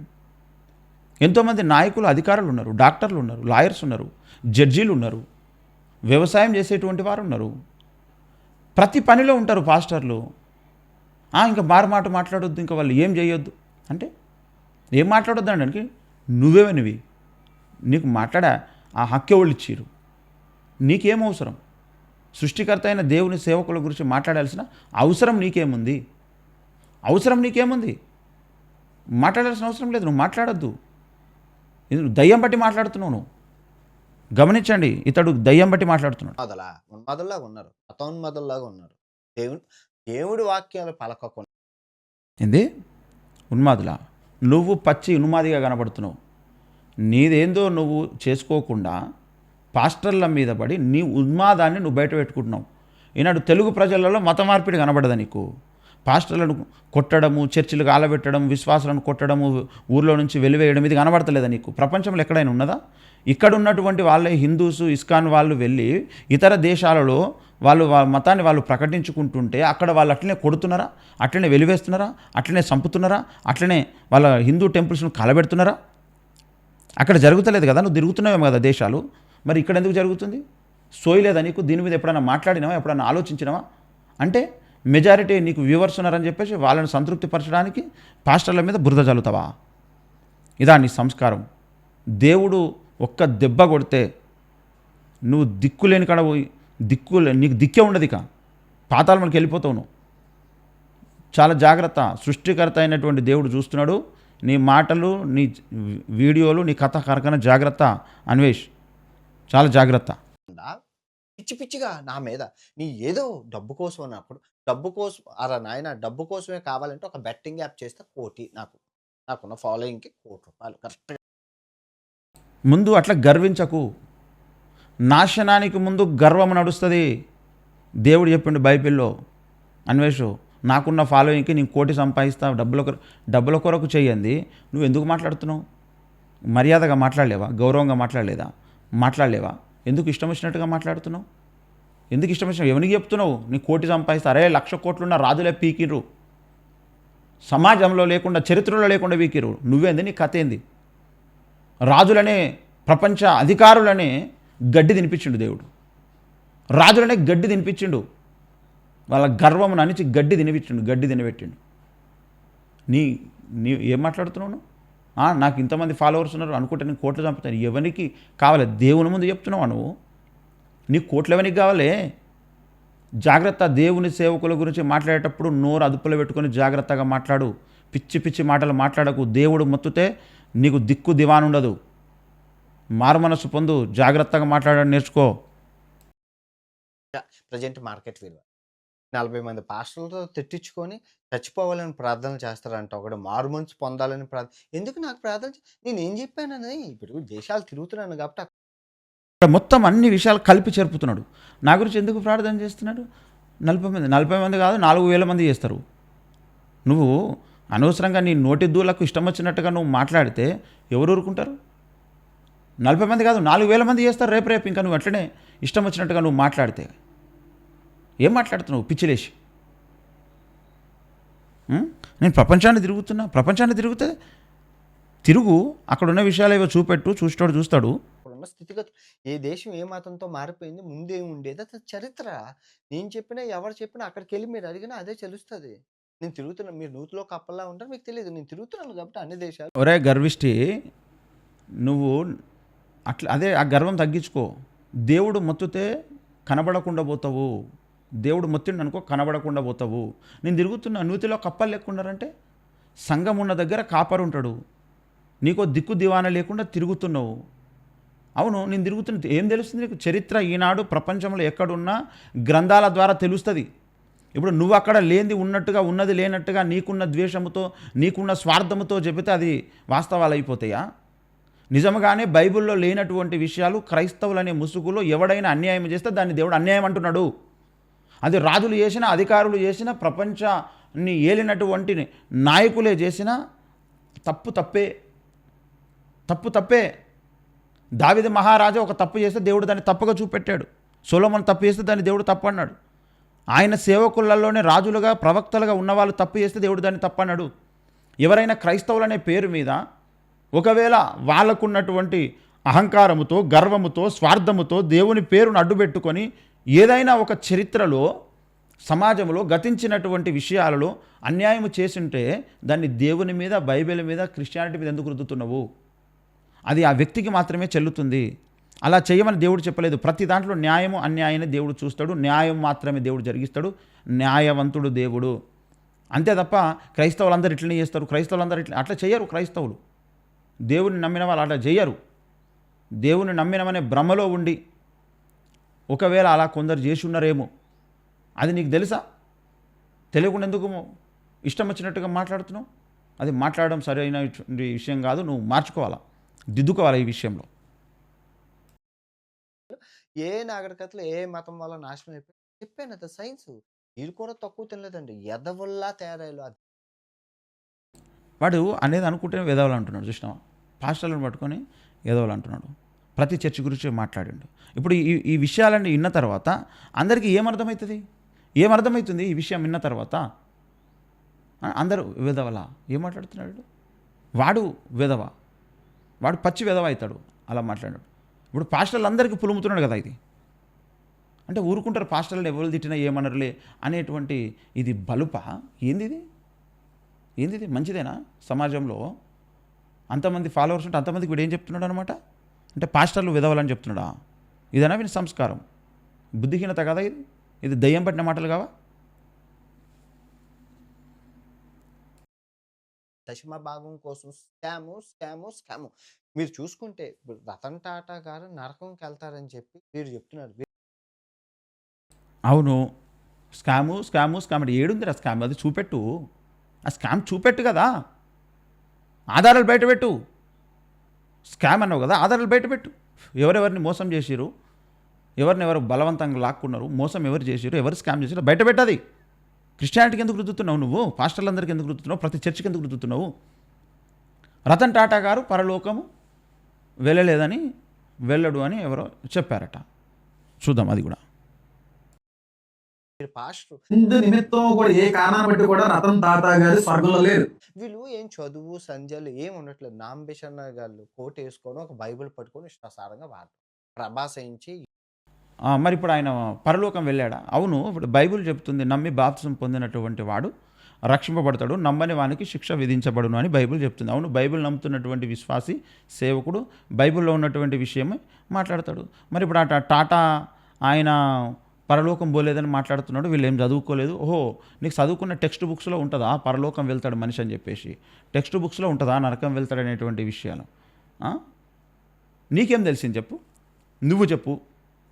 ఎంతోమంది నాయకులు, అధికారులు ఉన్నారు, డాక్టర్లు ఉన్నారు, లాయర్స్ ఉన్నారు, జడ్జీలు ఉన్నారు, వ్యవసాయం చేసేటువంటి వారు ఉన్నారు. ప్రతి పనిలో ఉంటారు పాస్టర్లు. ఇంకా మాట మాట్లాడొద్దు, ఇంకా వాళ్ళు ఏం చేయొద్దు అంటే ఏం మాట్లాడొద్దు అనడానికి నువ్వేవనివి, నీకు మాట్లాడా ఆ హక్కే వాళ్ళు ఇచ్చిరు, నీకేం అవసరం? సృష్టికర్త అయిన దేవుని సేవకుల గురించి మాట్లాడాల్సిన అవసరం నీకేముంది? మాట్లాడాల్సిన అవసరం లేదు, నువ్వు మాట్లాడొద్దు. ఇది నువ్వు దయ్యం బట్టి మాట్లాడుతున్నావు. నువ్వు గమనించండి, ఇతడు దయ్యం బట్టి మాట్లాడుతున్నాడు. ఉన్మాదుల్లాగా ఉన్నారు, మతోన్మాదుల్లాగా ఉన్నారు. దేవుడి వాక్యాలు పలకకుండా. ఏంది ఉన్మాదులా? నువ్వు పచ్చి ఉన్మాదిగా కనబడుతున్నావు. నీదేందో నువ్వు చేసుకోకుండా పాస్టర్ల మీద పడి నీ ఉన్మాదాన్ని నువ్వు బయట పెట్టుకుంటున్నావు. ఈనాడు తెలుగు ప్రజలలో మత మార్పిడి కనబడదా నీకు? పాస్టర్లను కొట్టడము, చర్చిలకు ఆలబెట్టడం, విశ్వాసాలను కొట్టడము, ఊర్లో నుంచి వెలివేయడం, ఇది కనబడతలేదా నీకు? ప్రపంచంలో ఎక్కడైనా ఉన్నదా? ఇక్కడ ఉన్నటువంటి వాళ్ళే హిందూస్, ఇస్కాన్ వాళ్ళు వెళ్ళి ఇతర దేశాలలో వాళ్ళ మతాన్ని వాళ్ళు ప్రకటించుకుంటుంటే అక్కడ వాళ్ళు అట్లనే కొడుతున్నారా, అట్లనే వెలివేస్తున్నారా, అట్లనే చంపుతున్నారా, అట్లనే వాళ్ళ హిందూ టెంపుల్స్ను కలబెడుతున్నారా? అక్కడ జరుగుతలేదు కదా, నువ్వు తిరుగుతున్నావేమో కదా దేశాలు. మరి ఇక్కడ ఎందుకు జరుగుతుంది? సోయలేదా నీకు? దీని మీద ఎప్పుడైనా మాట్లాడినావా, ఎప్పుడైనా ఆలోచించినావా? అంటే మెజారిటీ నీకు వ్యూవర్స్ ఉన్నారని చెప్పేసి వాళ్ళని సంతృప్తిపరచడానికి పాస్టర్ల మీద బురద చల్లుతావా? ఇదా నీ సంస్కారం? దేవుడు ఒక్క దెబ్బ కొడితే నువ్వు దిక్కులేని కాడ పోయి నీకు దిక్కే ఉండదు, ఇక పాతాళం మనకి వెళ్ళిపోతావు నువ్వు. చాలా జాగ్రత్త. సృష్టికర్త అయినటువంటి దేవుడు చూస్తున్నాడు. నీ మాటలు, నీ వీడియోలు, నీ కథ కరకన జాగ్రత్త అన్వేష్, చాలా జాగ్రత్త. పిచ్చి పిచ్చిగా నా మీద నీ ఏదో డబ్బు కోసం అన్నప్పుడు డబ్బు కోసం అలా నాయన డబ్బు కోసమే కావాలంటే ఒక బెట్టింగ్ యాప్ చేస్తే నాకున్న ఫాలోయింగ్కి ₹1,00,00,000 కరెక్ట్గా. ముందు అట్లా గర్వించకు. నాశనానికి ముందు గర్వం నడుస్తుంది. దేవుడు చెప్పిండు బైబిల్లో, అన్వేషు నాకున్న ఫాలోయింగ్కి నేను 1,00,00,000 సంపాదిస్తా, డబ్బుల కొరకు చెయ్యండి. నువ్వు ఎందుకు మాట్లాడుతున్నావు? మర్యాదగా మాట్లాడలేవా? గౌరవంగా మాట్లాడలేవా? ఎందుకు ఇష్టం వచ్చినట్టుగా మాట్లాడుతున్నావు? ఎందుకు ఇష్టం వచ్చిన? ఎవరికి చెప్తున్నావు నీ 1,00,00,000 సంపాదిస్తా? అరే 1,00,000 కోట్లున్న రాజులే పీకిర్రు, సమాజంలో లేకుండా, చరిత్రలో లేకుండా పీకిర్రు. నువ్వేంది? నీ కథ ఏంది? రాజులనే, ప్రపంచ అధికారులనే గడ్డి తినిపించిండు దేవుడు. రాజులనే గడ్డి తినిపించిండు. వాళ్ళ గర్వమును అణిచి గడ్డి తినిపెట్టిండు. నీ ఏం మాట్లాడుతున్నావు నువ్వు? నాకు ఇంతమంది ఫాలోవర్స్ ఉన్నారు అనుకుంటే నేను 1,00,00,000 చంపుతాను. ఎవరికి కావాలి? దేవుని ముందు చెప్తున్నావా నువ్వు? నీ 1,00,00,000 ఎవరికి కావాలి? జాగ్రత్త. దేవుని సేవకుల గురించి మాట్లాడేటప్పుడు నోరు అదుపులో పెట్టుకొని జాగ్రత్తగా మాట్లాడు. పిచ్చి పిచ్చి మాటలు మాట్లాడకు. దేవుడు మొత్తుతే నీకు దిక్కు దివానుండదు. మారు మనసు పొందు, జాగ్రత్తగా మాట్లాడడం నేర్చుకో. ప్రజెంట్ మార్కెట్ విలువ 40 మంది పాస్టర్లతో తిట్టించుకొని చచ్చిపోవాలని ప్రార్థన చేస్తారంట. ఒకడు మారు మనసు పొందాలని ఎందుకు నాకు ప్రార్థన నేనేం చెప్పానని? ఇప్పుడు దేశాలు తిరుగుతున్నాను కాబట్టి మొత్తం అన్ని విషయాలు కలిపి చెరుపుతున్నాడు. నా గురించి ఎందుకు ప్రార్థన చేస్తున్నాడు? 40 మంది కాదు, 4,000 మంది చేస్తారు. నువ్వు అనవసరంగా నీ నోటి దూలకు ఇష్టం వచ్చినట్టుగా నువ్వు మాట్లాడితే ఎవరు ఊరుకుంటారు? 40 మంది కాదు, 4,000 మంది చేస్తారు రేపు. ఇంకా నువ్వు అట్లనే ఇష్టం వచ్చినట్టుగా నువ్వు మాట్లాడితే ఏం మాట్లాడుతున్నావు? పిచ్చిలేసి. నేను ప్రపంచాన్ని తిరుగుతే తిరుగు. అక్కడ ఉన్న విషయాలు ఏవో చూపెట్టు, చూస్తాడు. ఇప్పుడున్న స్థితిగతులు ఏ దేశం ఏ మతంతో మారిపోయింది, ముందేమి ఉండేది, అది చరిత్ర. నేను చెప్పినా ఎవరు చెప్పినా అక్కడికి వెళ్ళి మీరు అడిగినా అదే తెలుస్తుంది. నేను తిరుగుతున్నాను, మీరు నూతిలో కప్పల్లా ఉంటారు, మీకు తెలియదు. నేను తిరుగుతున్నాను కాబట్టి అన్ని దేశాలు. ఒరే గర్విష్టి, నువ్వు అదే ఆ గర్వం తగ్గించుకో. దేవుడు మొత్తుతే కనబడకుండా పోతావు. దేవుడు మొత్తిండు అనుకో, కనబడకుండా పోతావు. నేను తిరుగుతున్నా, నూతిలో కప్పలు లేకున్నారంటే సంఘం ఉన్న దగ్గర కాపరు ఉంటాడు. నీకో దిక్కు దివాన లేకుండా తిరుగుతున్నావు. అవును, నేను తిరుగుతున్నా. ఏం తెలుస్తుంది నీకు? చరిత్ర ఈనాడు ప్రపంచంలో ఎక్కడున్నా గ్రంథాల ద్వారా తెలుస్తుంది. ఇప్పుడు నువ్వు అక్కడ లేనిది ఉన్నట్టుగా, ఉన్నది లేనట్టుగా, నీకున్న ద్వేషముతో, నీకున్న స్వార్థముతో చెబితే అది వాస్తవాలు అయిపోతాయా? నిజంగానే బైబిల్లో లేనటువంటి విషయాలు క్రైస్తవులనే ముసుగులో ఎవడైనా అన్యాయం చేస్తే దాన్ని దేవుడు అన్యాయం అంటున్నాడు. అది రాజులు చేసిన, అధికారులు చేసిన, ప్రపంచాన్ని ఏలినటువంటి నాయకులే చేసిన తప్పే. దావీదు మహారాజా ఒక తప్పు చేస్తే దేవుడు దాన్ని తప్పుగా చూపెట్టాడు. సొలొమోను తప్పు చేస్తే దాన్ని దేవుడు తప్పు అన్నాడు. ఆయన సేవకులలోనే రాజులుగా, ప్రవక్తలుగా ఉన్నవాళ్ళు తప్పు చేస్తే దేవుడు దాన్ని తప్పన్నాడు. ఎవరైనా క్రైస్తవులనే పేరు మీద ఒకవేళ వాళ్ళకున్నటువంటి అహంకారముతో, గర్వముతో, స్వార్థముతో దేవుని పేరును అడ్డుపెట్టుకొని ఏదైనా ఒక చరిత్రలో సమాజంలో గతించినటువంటి విషయాలలో అన్యాయం చేసుంటే దాన్ని దేవుని మీద, బైబిల్ మీద, క్రిస్టియానిటీ మీద ఎందుకు రుద్దుతున్నావు? అది ఆ వ్యక్తికి మాత్రమే చెల్లుతుంది. అలా చేయమని దేవుడు చెప్పలేదు. ప్రతి దాంట్లో న్యాయము అన్యాయాన్ని దేవుడు చూస్తాడు. న్యాయం మాత్రమే దేవుడు జరిగిస్తాడు. న్యాయవంతుడు దేవుడు. అంతే తప్ప క్రైస్తవులందరూ ఇట్లనే చేస్తారు, క్రైస్తవులందరూ అట్లా చేయరు. క్రైస్తవులు దేవుని నమ్మిన వాళ్ళు అట్లా చేయరు. దేవుని నమ్మినమనే భ్రమలో ఉండి ఒకవేళ అలా కొందరు చేసి ఉన్నారేమో, అది నీకు తెలుసా? తెలియకుండా ఎందుకు ఇష్టం వచ్చినట్టుగా మాట్లాడుతున్నావు? అది మాట్లాడడం సరైన విషయం కాదు. నువ్వు మార్చుకోవాలా, దిద్దుకోవాలి ఈ విషయంలో. ఏ నాగరికతలో ఏ మతం వల్ల నాశనం అయిపోయి చెప్పాను అది సైన్స్. మీరు కూడా తక్కువ తినలేదండి. ఎదవల్లా తయారయ్యారు. అది వాడు అనేది అనుకుంటే వెదవలు అంటున్నాడు. చూసినావా? పాస్టర్లను పట్టుకొని వెదవలు అంటున్నాడు. ప్రతి చర్చ గురించి మాట్లాడిండు. ఇప్పుడు ఈ విషయాలన్నీ విన్న తర్వాత అందరికీ ఏమర్థమవుతుంది? ఏమర్థమవుతుంది ఈ విషయం విన్న తర్వాత? అందరూ వెదవలా? ఏం మాట్లాడుతున్నాడు వాడు? వెదవ, వాడు పచ్చి వెదవ అవుతాడు అలా మాట్లాడాడు. ఇప్పుడు పాస్టర్లు అందరికీ పులుముతున్నాడు కదా ఇది. అంటే ఊరుకుంటారు పాస్టర్లు ఎవరు తిట్టినా ఏమనరులే అనేటువంటి ఇది బలుప. ఏంది ఇది? మంచిదేనా? సమాజంలో అంతమంది ఫాలోవర్స్ ఉంటే అంతమందికి వీడు ఏం చెప్తున్నాడు అనమాట? అంటే పాస్టర్లు విధవాలని చెప్తున్నాడా? ఇదేనా వీని సంస్కారం? బుద్ధిహీనత కదా ఇది? ఇది దయ్యం పట్టిన మాటలు కావా? దశమ భాగం కోసం స్కాము. మీరు చూసుకుంటే ఇప్పుడు రతన్ టాటా గారు నరకంకి వెళ్తారని చెప్పి మీరు చెప్తున్నారు. అవును, స్కాము అంటే ఏడుందిరా స్కామ్? అది చూపెట్టు. ఆ స్కామ్ చూపెట్టు కదా, ఆధారాలు బయటపెట్టు. స్కామ్ అన్నావు కదా, ఆధారాలు బయటపెట్టు. ఎవరెవరిని మోసం చేసిరు, ఎవరినెవరు బలవంతంగా లాక్కున్నారు, మోసం ఎవరు చేసిరు, ఎవరు స్కామ్ చేసిరు బయటపెట్టది. క్రిస్టియానిటీకి ఎందుకు రుద్దుతున్నావు నువ్వు? పాస్టర్లందరికీ ఎందుకు రుద్దుతున్నావు? ప్రతి చర్చికి ఎందుకు రుద్దుతున్నావు? రతన్ టాటా గారు పరలోకము వెళ్ళడు అని ఎవరో చెప్పారట. చూద్దాం అది కూడా. పాస్టర్ నిమిత్తం కూడా ఏ కారణాన్ని బట్టి కూడా రతన్ టాటా గారు స్వర్గంలో లేరు. వీళ్ళు ఏం చదువు సంధ్యలు ఏం ఉండట్లేదు. నాంబిషన్ గారు కోట్ వేసుకొని ఒక బైబిల్ పట్టుకొని ఇష్టాసారంగా వాడతారు. ప్రభాస్ అయించి మరి ఇప్పుడు ఆయన పరలోకం వెళ్ళాడా? అవును, ఇప్పుడు బైబిల్ చెప్తుంది నమ్మి బాప్తిసం పొందినటువంటి వాడు రక్షింపబడతాడు, నమ్మని వానికి శిక్ష విధించబడును అని బైబిల్ చెప్తుంది. అవును, బైబిల్ నమ్ముతున్నటువంటి విశ్వాసి సేవకుడు బైబిల్లో ఉన్నటువంటి విషయమే మాట్లాడతాడు. మరి ఇప్పుడు ఆ టాటా ఆయన పరలోకం పోలేదని మాట్లాడుతున్నాడు. వీళ్ళు ఏం చదువుకోలేదు. ఓహో, నీకు చదువుకున్న టెక్స్ట్ బుక్స్లో ఉంటుందా పరలోకం వెళ్తాడు మనిషి అని చెప్పేసి? టెక్స్ట్ బుక్స్లో ఉంటుందా నరకం వెళ్తాడు అనేటువంటి విషయాలు? నీకేం తెలిసింది చెప్పు? నువ్వు చెప్పు.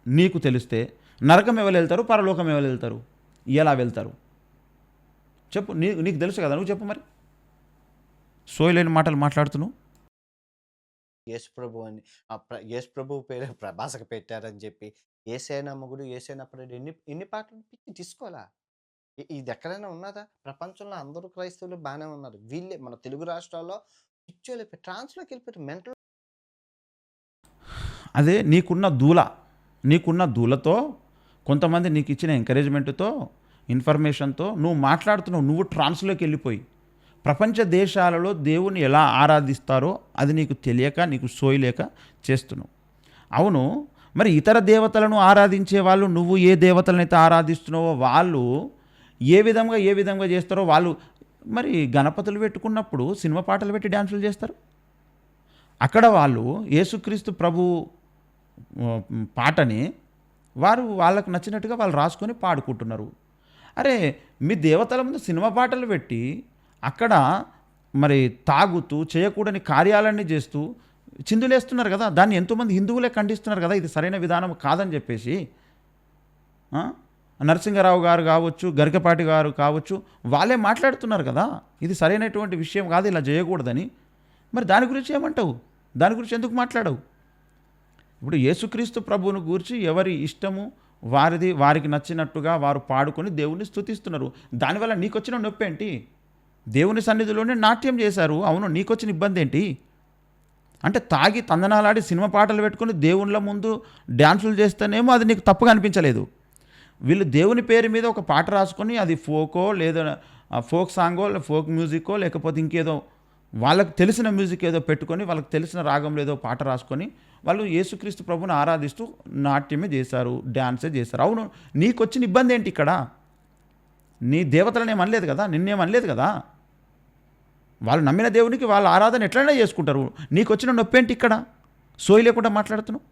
నీకు తెలిస్తే నరకం ఎవరు వెళ్తారు, పరలోకం ఎవరు వెళ్తారు, ఎలా వెళ్తారు చెప్పు. నీకు తెలుసు కదా, నువ్వు చెప్పు. మరి సోయలేని మాటలు మాట్లాడుతున్నావు. యేసు ప్రభు అని యేసు ప్రభు పేరు ప్రభాసకు పెట్టారని చెప్పి ఏసే నమ్మగుడు ఏసైనప్పుడు ఎన్ని పాటలు పిచ్చి తీసుకోవాలా? ఇది ఎక్కడైనా ఉన్నదా? ప్రపంచంలో అందరూ క్రైస్తవులు బాగానే ఉన్నారు. వీళ్ళే మన తెలుగు రాష్ట్రాల్లో పిచ్చోళ్ళు ట్రాన్స్లోకి వెళ్ళిపోయారు. మెంటల్. అదే నీకున్న దూలతో కొంతమంది నీకు ఇచ్చిన ఎంకరేజ్మెంట్తో ఇన్ఫర్మేషన్తో నువ్వు మాట్లాడుతున్నావు. నువ్వు ట్రాన్స్లోకి వెళ్ళిపోయి ప్రపంచ దేశాలలో దేవుని ఎలా ఆరాధిస్తారో అది నీకు తెలియక, నీకు సోయలేక చేస్తున్నావు. అవును, మరి ఇతర దేవతలను ఆరాధించే వాళ్ళు నువ్వు ఏ దేవతలనైతే ఆరాధిస్తున్నావో వాళ్ళు ఏ విధంగా చేస్తారో వాళ్ళు మరి గణపతులు పెట్టుకున్నప్పుడు సినిమా పాటలు పెట్టి డ్యాన్సులు చేస్తారు. అక్కడ వాళ్ళు యేసుక్రీస్తు ప్రభు పాటని వాళ్ళకు నచ్చినట్టుగా వాళ్ళు రాసుకొని పాడుకుంటున్నారు. అరే, మీ దేవతల ముందు సినిమా పాటలు పెట్టి అక్కడ మరి తాగుతూ చేయకూడని కార్యాలన్నీ చేస్తూ చిందులేస్తున్నారు కదా. దాన్ని ఎంతోమంది హిందువులే ఖండిస్తున్నారు కదా. ఇది సరైన విధానం కాదని చెప్పేసి నరసింహారావు గారు కావచ్చు, గరికపాటి గారు కావచ్చు, వాళ్ళే మాట్లాడుతున్నారు కదా ఇది సరైనటువంటి విషయం కాదు, ఇలా చేయకూడదని. మరి దాని గురించి ఏమంటావు? దాని గురించి ఎందుకు మాట్లాడవు? ఇప్పుడు యేసుక్రీస్తు ప్రభువును గూర్చి ఎవరి ఇష్టము వారికి నచ్చినట్టుగా వారు పాడుకొని దేవుణ్ణి స్తుతిస్తున్నారు. దానివల్ల నీకొచ్చిన నొప్పి ఏంటి? దేవుని సన్నిధిలోనే నాట్యం చేశారు. అవును, నీకొచ్చిన ఇబ్బంది ఏంటి? అంటే తాగి తందనాలాడి సినిమా పాటలు పెట్టుకుని దేవుళ్ళ ముందు డ్యాన్సులు చేస్తేనేమో అది నీకు తప్పుగా అనిపించలేదు. వీళ్ళు దేవుని పేరు మీద ఒక పాట రాసుకొని అది ఫోకో లేదా ఫోక్ సాంగో ఫోక్ మ్యూజికో లేకపోతే ఇంకేదో వాళ్ళకి తెలిసిన మ్యూజిక్ ఏదో పెట్టుకొని వాళ్ళకి తెలిసిన రాగంలో ఏదో పాట రాసుకొని వాళ్ళు యేసుక్రీస్తు ప్రభుని ఆరాధిస్తూ నాట్యమే చేశారు, డ్యాన్సే చేశారు. అవును, నీకు వచ్చిన ఇబ్బంది ఏంటి ఇక్కడ? నీ దేవతలను ఏమనలేదు కదా, నిన్నేమనలేదు కదా. వాళ్ళు నమ్మిన దేవునికి వాళ్ళ ఆరాధన ఎట్లయినా చేసుకుంటారు. నీకు వచ్చిన నొప్పి ఏంటి ఇక్కడ? సోయి లేకుండా మాట్లాడుతున్నావు,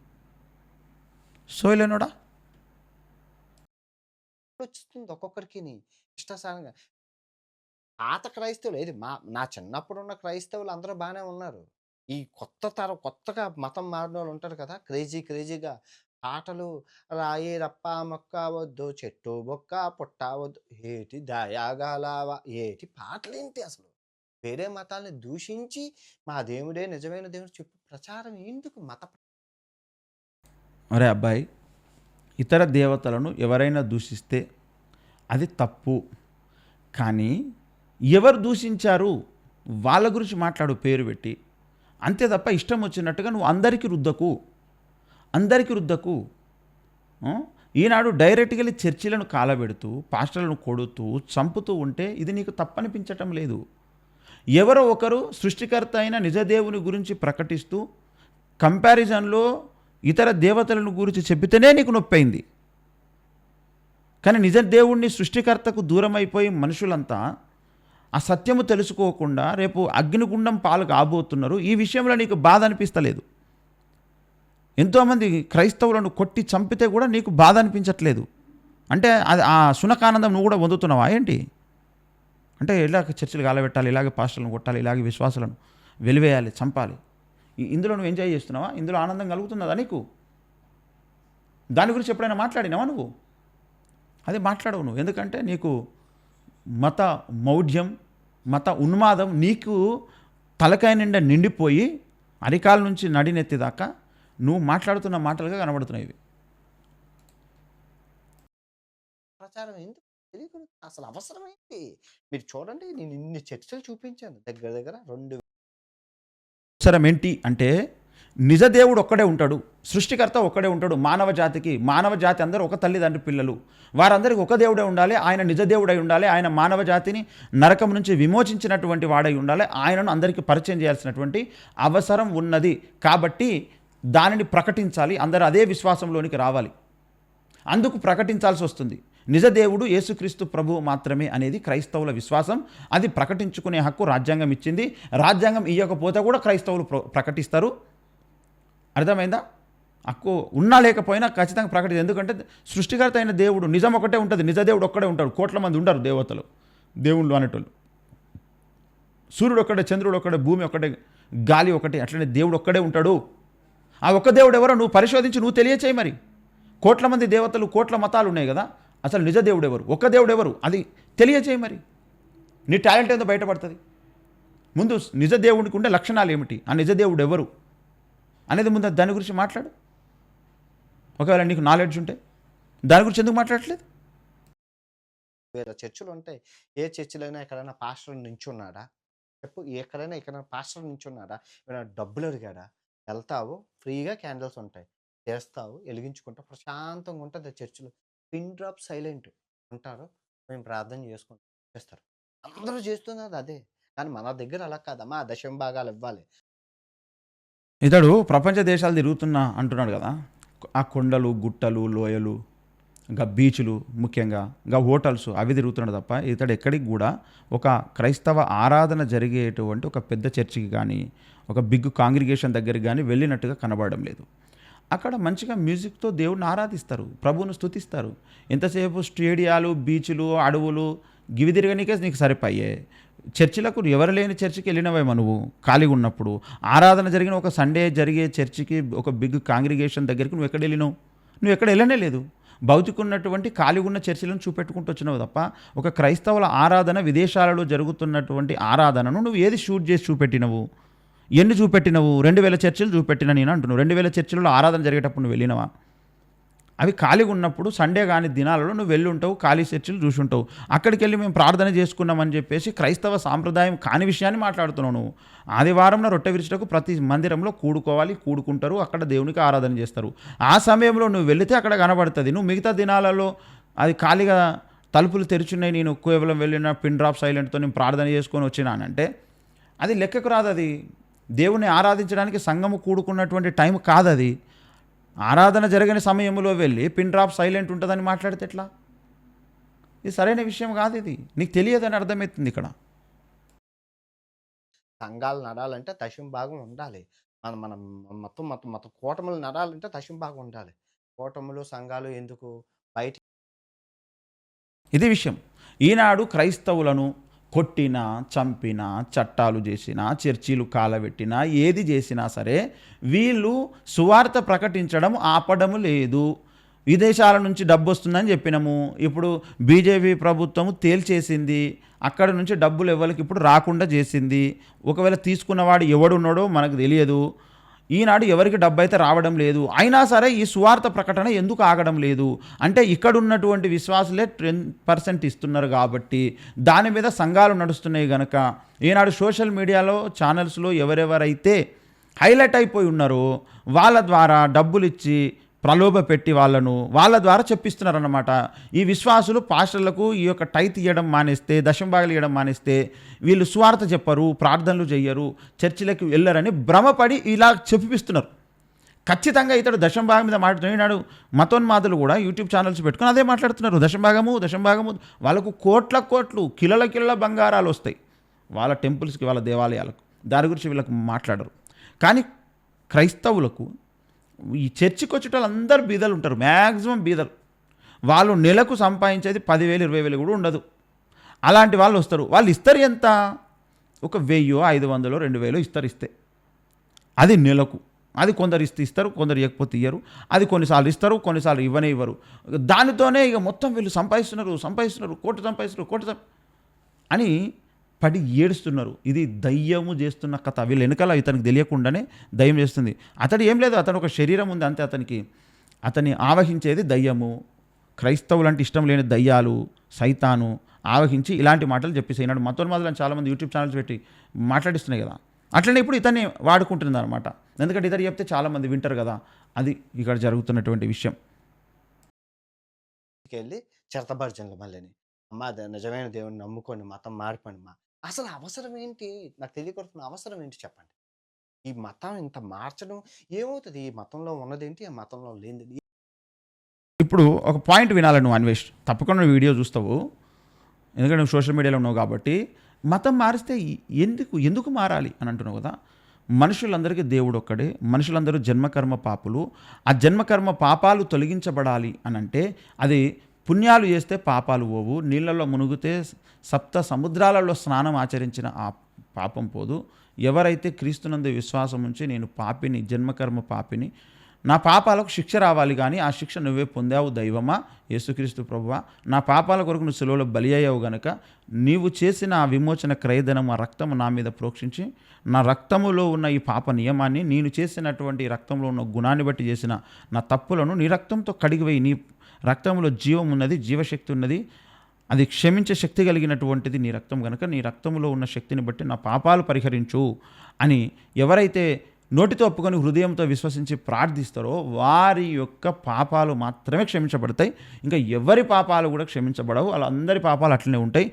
సోయి లేనోడా. వచ్చింది ఒక్కొక్కరికి ఇష్టాసారంగా. పాత క్రైస్తవులు ఏది నా చిన్నప్పుడు ఉన్న క్రైస్తవులు అందరూ బాగానే ఉన్నారు. ఈ కొత్తగా మతం మారిన వాళ్ళు ఉంటారు కదా, క్రేజీగా పాటలు, రాయి రప్ప మొక్క వద్దు, చెట్టు బొక్క పుట్ట వద్దు, ఏటి దయాగాలావా, ఏటి పాటలేంటి అసలు? వేరే మతాల్ని దూషించి మా దేవుడే నిజమైన దేవుడు చెప్పు ప్రచారం ఎందుకు? అరే అబ్బాయి, ఇతర దేవతలను ఎవరైనా దూషిస్తే అది తప్పు. కానీ ఎవరు దూషించారు వాళ్ళ గురించి మాట్లాడు పేరు పెట్టి, అంతే తప్ప ఇష్టం వచ్చినట్టుగా నువ్వు అందరికీ రుద్దకు. ఈనాడు డైరెక్ట్గా వెళ్ళి చర్చిలను కాలబెడుతూ, పాస్టర్లను కొడుతూ, చంపుతూ ఉంటే ఇది నీకు తప్పనిపించటం లేదు. ఎవరో ఒకరు సృష్టికర్త అయిన నిజదేవుని గురించి ప్రకటిస్తూ కంపారిజన్లో ఇతర దేవతలను గురించి చెప్పితేనే నీకు నొప్పైంది. కానీ నిజ దేవుణ్ణి సృష్టికర్తకు దూరం అయిపోయి మనుషులంతా ఆ సత్యము తెలుసుకోకుండా రేపు అగ్నిగుండం పాలు కాబోతున్నారు. ఈ విషయంలో నీకు బాధ అనిపిస్తలేదు. ఎంతోమంది క్రైస్తవులను కొట్టి చంపితే కూడా నీకు బాధ అనిపించట్లేదు. అంటే అది ఆ సునకానందం నువ్వు కూడా పొందుతున్నావా ఏంటి? అంటే ఇలాగ చర్చలు కాలబెట్టాలి, ఇలాగే పాస్టర్లను కొట్టాలి, ఇలాగే విశ్వాసాలను వెలివేయాలి, చంపాలి, ఇందులో నువ్వు ఎంజాయ్ చేస్తున్నావా? ఇందులో ఆనందం కలుగుతున్నదా నీకు? దాని గురించి ఎప్పుడైనా మాట్లాడినావా నువ్వు? అది మాట్లాడవు నువ్వు. ఎందుకంటే నీకు మత మౌఢ్యం, మత ఉన్మాదం నీకు తలకాయ నిండా నిండిపోయి అరికాల నుంచి నడినెత్తి దాకా నువ్వు మాట్లాడుతున్న మాటలుగా కనబడుతున్నాయి ఇవి. ప్రచారం ఎందుకు తెలియదు అసలు? అవసరమైంది. మీరు చూడండి, నేను ఇన్ని చర్చలు చూపించాను, దగ్గర 2 అవసరం ఏంటి అంటే నిజదేవుడు ఒక్కడే ఉంటాడు, సృష్టికర్త ఒక్కడే ఉంటాడు. మానవ జాతి అందరూ ఒక తల్లిదండ్రి పిల్లలు, వారందరికీ ఒక దేవుడే ఉండాలి. ఆయన నిజదేవుడై ఉండాలి. ఆయన మానవ జాతిని నరకం నుంచి విమోచించినటువంటి వాడై ఉండాలి. ఆయనను అందరికీ పరిచయం చేయాల్సినటువంటి అవసరం ఉన్నది. కాబట్టి దానిని ప్రకటించాలి, అందరూ అదే విశ్వాసంలోనికి రావాలి. అందుకు ప్రకటించాల్సి వస్తుంది. నిజదేవుడు యేసుక్రీస్తు ప్రభువు మాత్రమే అనేది క్రైస్తవుల విశ్వాసం. అది ప్రకటించుకునే హక్కు రాజ్యాంగం ఇచ్చింది. రాజ్యాంగం ఇవ్వకపోతే కూడా క్రైస్తవులు ప్రకటిస్తారు. అర్థమైందా? హక్కు ఉన్నా లేకపోయినా ఖచ్చితంగా ప్రకటిస్తారు. ఎందుకంటే సృష్టికర్త అయిన దేవుడు నిజం ఒకటే ఉంటుంది, నిజదేవుడు ఒక్కడే ఉంటాడు. కోట్ల మంది ఉండరు దేవతలు, దేవుళ్ళు అనేటోళ్ళు. సూర్యుడు ఒక్కడే, చంద్రుడు ఒక్కడే, భూమి ఒక్కటే, గాలి ఒకటే. అట్లనే దేవుడు ఒక్కడే ఉంటాడు. ఆ ఒక్క దేవుడు ఎవరో నువ్వు పరిశోధించి నువ్వు తెలియచేయి. మరి కోట్ల మంది దేవతలు, కోట్ల మతాలు ఉన్నాయి కదా, అసలు నిజ దేవుడు ఎవరు, ఒక్క దేవుడు ఎవరు, అది తెలియచేయి. మరి నీ టాలెంట్ ఏదో బయటపడుతుంది. ముందు నిజ దేవుడికి ఉండే లక్షణాలు ఏమిటి, ఆ నిజ దేవుడు ఎవరు అనేది ముందు దాని గురించి మాట్లాడు. ఒకవేళ నీకు నాలెడ్జ్ ఉంటే దాని గురించి ఎందుకు మాట్లాడట్లేదు? వేరే చర్చిలు ఉంటాయి. ఏ చర్చిలైనా ఎక్కడైనా పాస్టర్ నించున్నాడా చెప్పు? ఎక్కడైనా పాస్టర్ నించున్నాడా? ఏమైనా డబ్బులు అడిగాడా? వెళ్తావు, ఫ్రీగా క్యాండిల్స్ ఉంటాయి, చేస్తావు, వెలిగించుకుంటావు, ప్రశాంతంగా ఉంటుంది. చర్చిలో పిన్ డ్రాప్ సైలెంట్ ఉంటారు. మేము ప్రార్థన చేసుకుంటాం, చేస్తారు. అందరూ చేస్తున్నది అదే. కానీ మన దగ్గర అలా కాదమ్మా, దశమ భాగాలు ఇవ్వాలి. ఇతడు ప్రపంచ దేశాలు తిరుగుతున్నా అంటున్నాడు కదా, ఆ కొండలు, గుట్టలు, లోయలు, ఇంకా బీచ్లు, ముఖ్యంగా ఇంకా హోటల్స్, అవి తిరుగుతున్నాడు తప్ప ఇతడు ఎక్కడికి కూడా ఒక క్రైస్తవ ఆరాధన జరిగేటువంటి ఒక పెద్ద చర్చికి కానీ, ఒక బిగ్ కాంగ్రిగేషన్ దగ్గరికి కానీ వెళ్ళినట్టుగా కనబడడం లేదు. అక్కడ మంచిగా మ్యూజిక్తో దేవుడిని ఆరాధిస్తారు, ప్రభువును స్తుతిస్తారు. ఎంతసేపు స్టేడియాలు, బీచ్లు, అడవులు గివి తిరగనీకే నీకు సరిపోయే. చర్చిలకు ఎవరు లేని చర్చికి వెళ్ళినవేమో నువ్వు ఖాళీగా ఉన్నప్పుడు. ఆరాధన జరిగిన ఒక సండే జరిగే చర్చికి, ఒక బిగ్ కాంగ్రిగేషన్ దగ్గరికి నువ్వు ఎక్కడ వెళ్ళినావు? నువ్వు ఎక్కడ వెళ్ళనే లేదు. భౌతికున్నటువంటి ఖాళీగా ఉన్న చర్చిలను చూపెట్టుకుంటూ వచ్చినావు తప్ప ఒక క్రైస్తవుల ఆరాధన, విదేశాలలో జరుగుతున్నటువంటి ఆరాధనను నువ్వు ఏది షూట్ చేసి చూపెట్టినవు? ఎన్ని చూపెట్టినవు? 2000 చర్చిలు చూపెట్టిన నేను అంటున్నావు. 2000 చర్చిలలో ఆరాధన జరిగేటప్పుడు నువ్వు వెళ్ళినవా? అవి ఖాళీగా ఉన్నప్పుడు సండే కాని దినాలలో నువ్వు వెళ్ళి ఉంటావు, ఖాళీ చర్చిలు చూసుంటావు. అక్కడికి వెళ్ళి మేము ప్రార్థన చేసుకున్నామని చెప్పేసి క్రైస్తవ సాంప్రదాయం కాని విషయాన్ని మాట్లాడుతున్నావు నువ్వు. ఆదివారం రొట్టె విరుచుటకు ప్రతి మందిరంలో కూడుకుంటారు, అక్కడ దేవునికి ఆరాధన చేస్తారు. ఆ సమయంలో నువ్వు వెళితే అక్కడ కనబడుతుంది. నువ్వు మిగతా దినాలలో అది ఖాళీగా తలుపులు తెరుచున్నాయి, నేను కేవలం వెళ్ళిన పిన్ డ్రాప్ సైలెంట్తో నేను ప్రార్థన చేసుకొని వచ్చినానంటే అది లెక్కకు రాదు. అది దేవుని ఆరాధించడానికి సంఘము కూడుకున్నటువంటి టైం కాదు. అది ఆరాధన జరగని సమయంలో వెళ్ళి పిన్ డ్రాప్ సైలెంట్ ఉంటుందని మాట్లాడితే ఎట్లా? ఇది సరైన విషయం కాదు, ఇది నీకు తెలియదని అర్థమవుతుంది ఇక్కడ. సంఘాలు నడాలంటే దశమ భాగం ఉండాలి. మనం మనం మొత్తం మొత్తం మొత్తం కూటములు నడాలంటే దశమ భాగం ఉండాలి. కూటములు సంఘాలు ఎందుకు బయట ఇది విషయం. ఈనాడు క్రైస్తవులను కొట్టినా, చంపినా, చట్టాలు చేసినా, చర్చీలు కాలబెట్టినా, ఏది చేసినా సరే వీళ్ళు సువార్త ప్రకటించడం ఆపడము లేదు. విదేశాల నుంచి డబ్బు వస్తుందని చెప్పినాము, ఇప్పుడు బీజేపీ ప్రభుత్వం తేల్చేసింది, అక్కడ నుంచి డబ్బులు ఎవరికి ఇప్పుడు రాకుండా చేసింది. ఒకవేళ తీసుకున్నవాడు ఎవడున్నాడో మనకు తెలియదు. ఈనాడు ఎవరికి డబ్బు అయితే రావడం లేదు, అయినా సరే ఈ సువార్త ప్రకటన ఎందుకు ఆగడం లేదు అంటే ఇక్కడ ఉన్నటువంటి విశ్వాసులే 10% ఇస్తున్నారు కాబట్టి దాని మీద సంఘాలు నడుస్తున్నాయి గనక ఈనాడు సోషల్ మీడియాలో ఛానల్స్లో ఎవరెవరైతే హైలైట్ అయిపోయి ఉన్నారో వాళ్ళ ద్వారా డబ్బులు ఇచ్చి ప్రలోభ పెట్టి వాళ్ళ ద్వారా చెప్పిస్తున్నారన్నమాట. ఈ విశ్వాసులు పాస్టర్లకు ఈ యొక్క టైత్ ఇవ్వడం మానేస్తే, దశంభాగాలు ఇవ్వడం మానేస్తే వీళ్ళు స్వార్థ చెప్పరు, ప్రార్థనలు చెయ్యరు, చర్చిలకు వెళ్ళరని భ్రమపడి ఇలా చెప్పిస్తున్నారు. ఖచ్చితంగా ఇతడు దశంభాగం మీద మాట్లాడుతున్నాడు. మతోన్మాదులు కూడా యూట్యూబ్ ఛానల్స్ పెట్టుకుని అదే మాట్లాడుతున్నారు. దశంభాగము వాళ్ళకు కోట్లు కిలల బంగారాలు వస్తాయి వాళ్ళ టెంపుల్స్కి, వాళ్ళ దేవాలయాలకు. దాని గురించి వీళ్ళకు మాట్లాడరు. కానీ క్రైస్తవులకు ఈ చర్చికి వచ్చేట అందరూ బీదలు ఉంటారు, మ్యాక్సిమం బీదలు. వాళ్ళు నెలకు సంపాదించేది 10,000 20,000 కూడా ఉండదు. అలాంటి వాళ్ళు వస్తారు. వాళ్ళు ఇస్తారు ఎంత? ఒక 1000 500 2000 ఇస్తే అది నెలకు. అది కొందరు ఇస్తారు, కొందరు ఇవ్వకపోతే ఇయ్యరు. అది కొన్నిసార్లు ఇస్తారు, కొన్నిసార్లు ఇవ్వరు. దానితోనే ఇక మొత్తం వీళ్ళు సంపాదిస్తున్నారు, కోటి అని పడి ఏడుస్తున్నారు. ఇది దయ్యము చేస్తున్న కథ. వీళ్ళ వెనకాల ఇతనికి తెలియకుండానే దయ్యం చేస్తుంది. అతడు ఏం లేదు, అతను ఒక శరీరం ఉంది అంతే. అతన్ని ఆవహించేది దయ్యము. క్రైస్తవులు అంటే ఇష్టం లేని దయ్యాలు, సైతాను ఆవహించి ఇలాంటి మాటలు చెప్పేసి ఈనాడు మతోన్మాదులను చాలామంది యూట్యూబ్ ఛానల్స్ పెట్టి మాట్లాడిస్తున్నాయి కదా. అట్లనే ఇప్పుడు ఇతన్ని వాడుకుంటుంది అనమాట. ఎందుకంటే ఇతడు చెప్తే చాలామంది వింటారు కదా. అది ఇక్కడ జరుగుతున్నటువంటి విషయం. వెళ్ళి చెరతబర్జనలు మళ్ళీని అమ్మ నిజమైన దేవుని నమ్ముకొని మతం మారిపోండి. అసలు అవసరం ఏంటి? నాకు తెలియకొడుతున్న అవసరం ఏంటి చెప్పండి? ఈ మతం ఇంత మార్చడం ఏమవుతుంది? ఈ మతంలో ఉన్నదేంటి, ఆ మతంలో లేనిది? ఇప్పుడు ఒక పాయింట్ వినాలని నువ్వు అన్వేష్, తప్పకుండా వీడియో చూస్తావు, ఎందుకంటే నువ్వు సోషల్ మీడియాలో ఉన్నావు కాబట్టి. మతం మారిస్తే ఎందుకు మారాలి అని అంటున్నావు కదా. మనుషులందరికీ దేవుడు ఒక్కడే, మనుషులందరూ జన్మకర్మ పాపులు. ఆ జన్మకర్మ పాపాలు తొలగించబడాలి అని అంటే అది పుణ్యాలు చేస్తే పాపాలు పోవు, నీళ్ళల్లో మునిగితే 7 సముద్రాలలో స్నానం ఆచరించిన ఆ పాపం పోదు. ఎవరైతే క్రీస్తునందు విశ్వాసం ఉంచి నేను పాపిని, జన్మకర్మ పాపిని, నా పాపాలకు శిక్ష రావాలి కానీ ఆ శిక్ష నువ్వే పొందావు దైవమా, యేసుక్రీస్తు ప్రభువా, నా పాపాల కొరకు నువ్వు సిలువలో బలి అయ్యావు గనుక నీవు చేసిన ఆ విమోచన క్రయధనం, ఆ రక్తము నా మీద ప్రోక్షించి నా రక్తములో ఉన్న ఈ పాప నియమాన్ని, నేను చేసినటువంటి రక్తంలో ఉన్న గుణాన్ని బట్టి చేసిన నా తప్పులను నీ రక్తంతో కడిగివేయి. నీ రక్తంలో జీవం ఉన్నది, జీవశక్తి ఉన్నది, అది క్షమించే శక్తి కలిగినటువంటిది నీ రక్తం కనుక నీ రక్తంలో ఉన్న శక్తిని బట్టి నా పాపాలు పరిహరించు అని ఎవరైతే నోటితో ఒప్పుకొని హృదయంతో విశ్వసించి ప్రార్థిస్తారో వారి యొక్క పాపాలు మాత్రమే క్షమించబడతాయి. ఇంకా ఎవరి పాపాలు కూడా క్షమించబడవు. వాళ్ళందరి పాపాలు అట్లనే ఉంటాయి.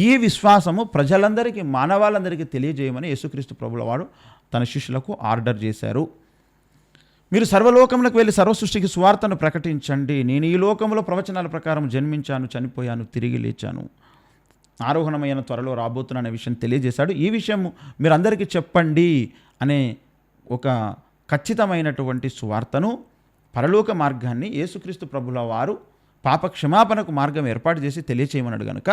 ఈ విశ్వాసము ప్రజలందరికీ, మానవాళ్ళందరికీ తెలియజేయమని యేసుక్రీస్తు ప్రభుల వారు తన శిష్యులకు ఆర్డర్ చేశారు. మీరు సర్వలోకములకు వెళ్ళి సర్వసృష్టికి సువార్తను ప్రకటించండి. నేను ఈ లోకంలో ప్రవచనాల ప్రకారం జన్మించాను, చనిపోయాను, తిరిగి లేచాను, ఆరోహణమైన త్వరలో రాబోతున్న విషయం తెలియజేశాడు. ఈ విషయం మీరు అందరికీ చెప్పండి అనే ఒక ఖచ్చితమైనటువంటి సువార్తను, పరలోక మార్గాన్ని యేసుక్రీస్తు ప్రభుల వారు పాప క్షమాపణకు మార్గం ఏర్పాటు చేసి తెలియచేయమన్నాడు కనుక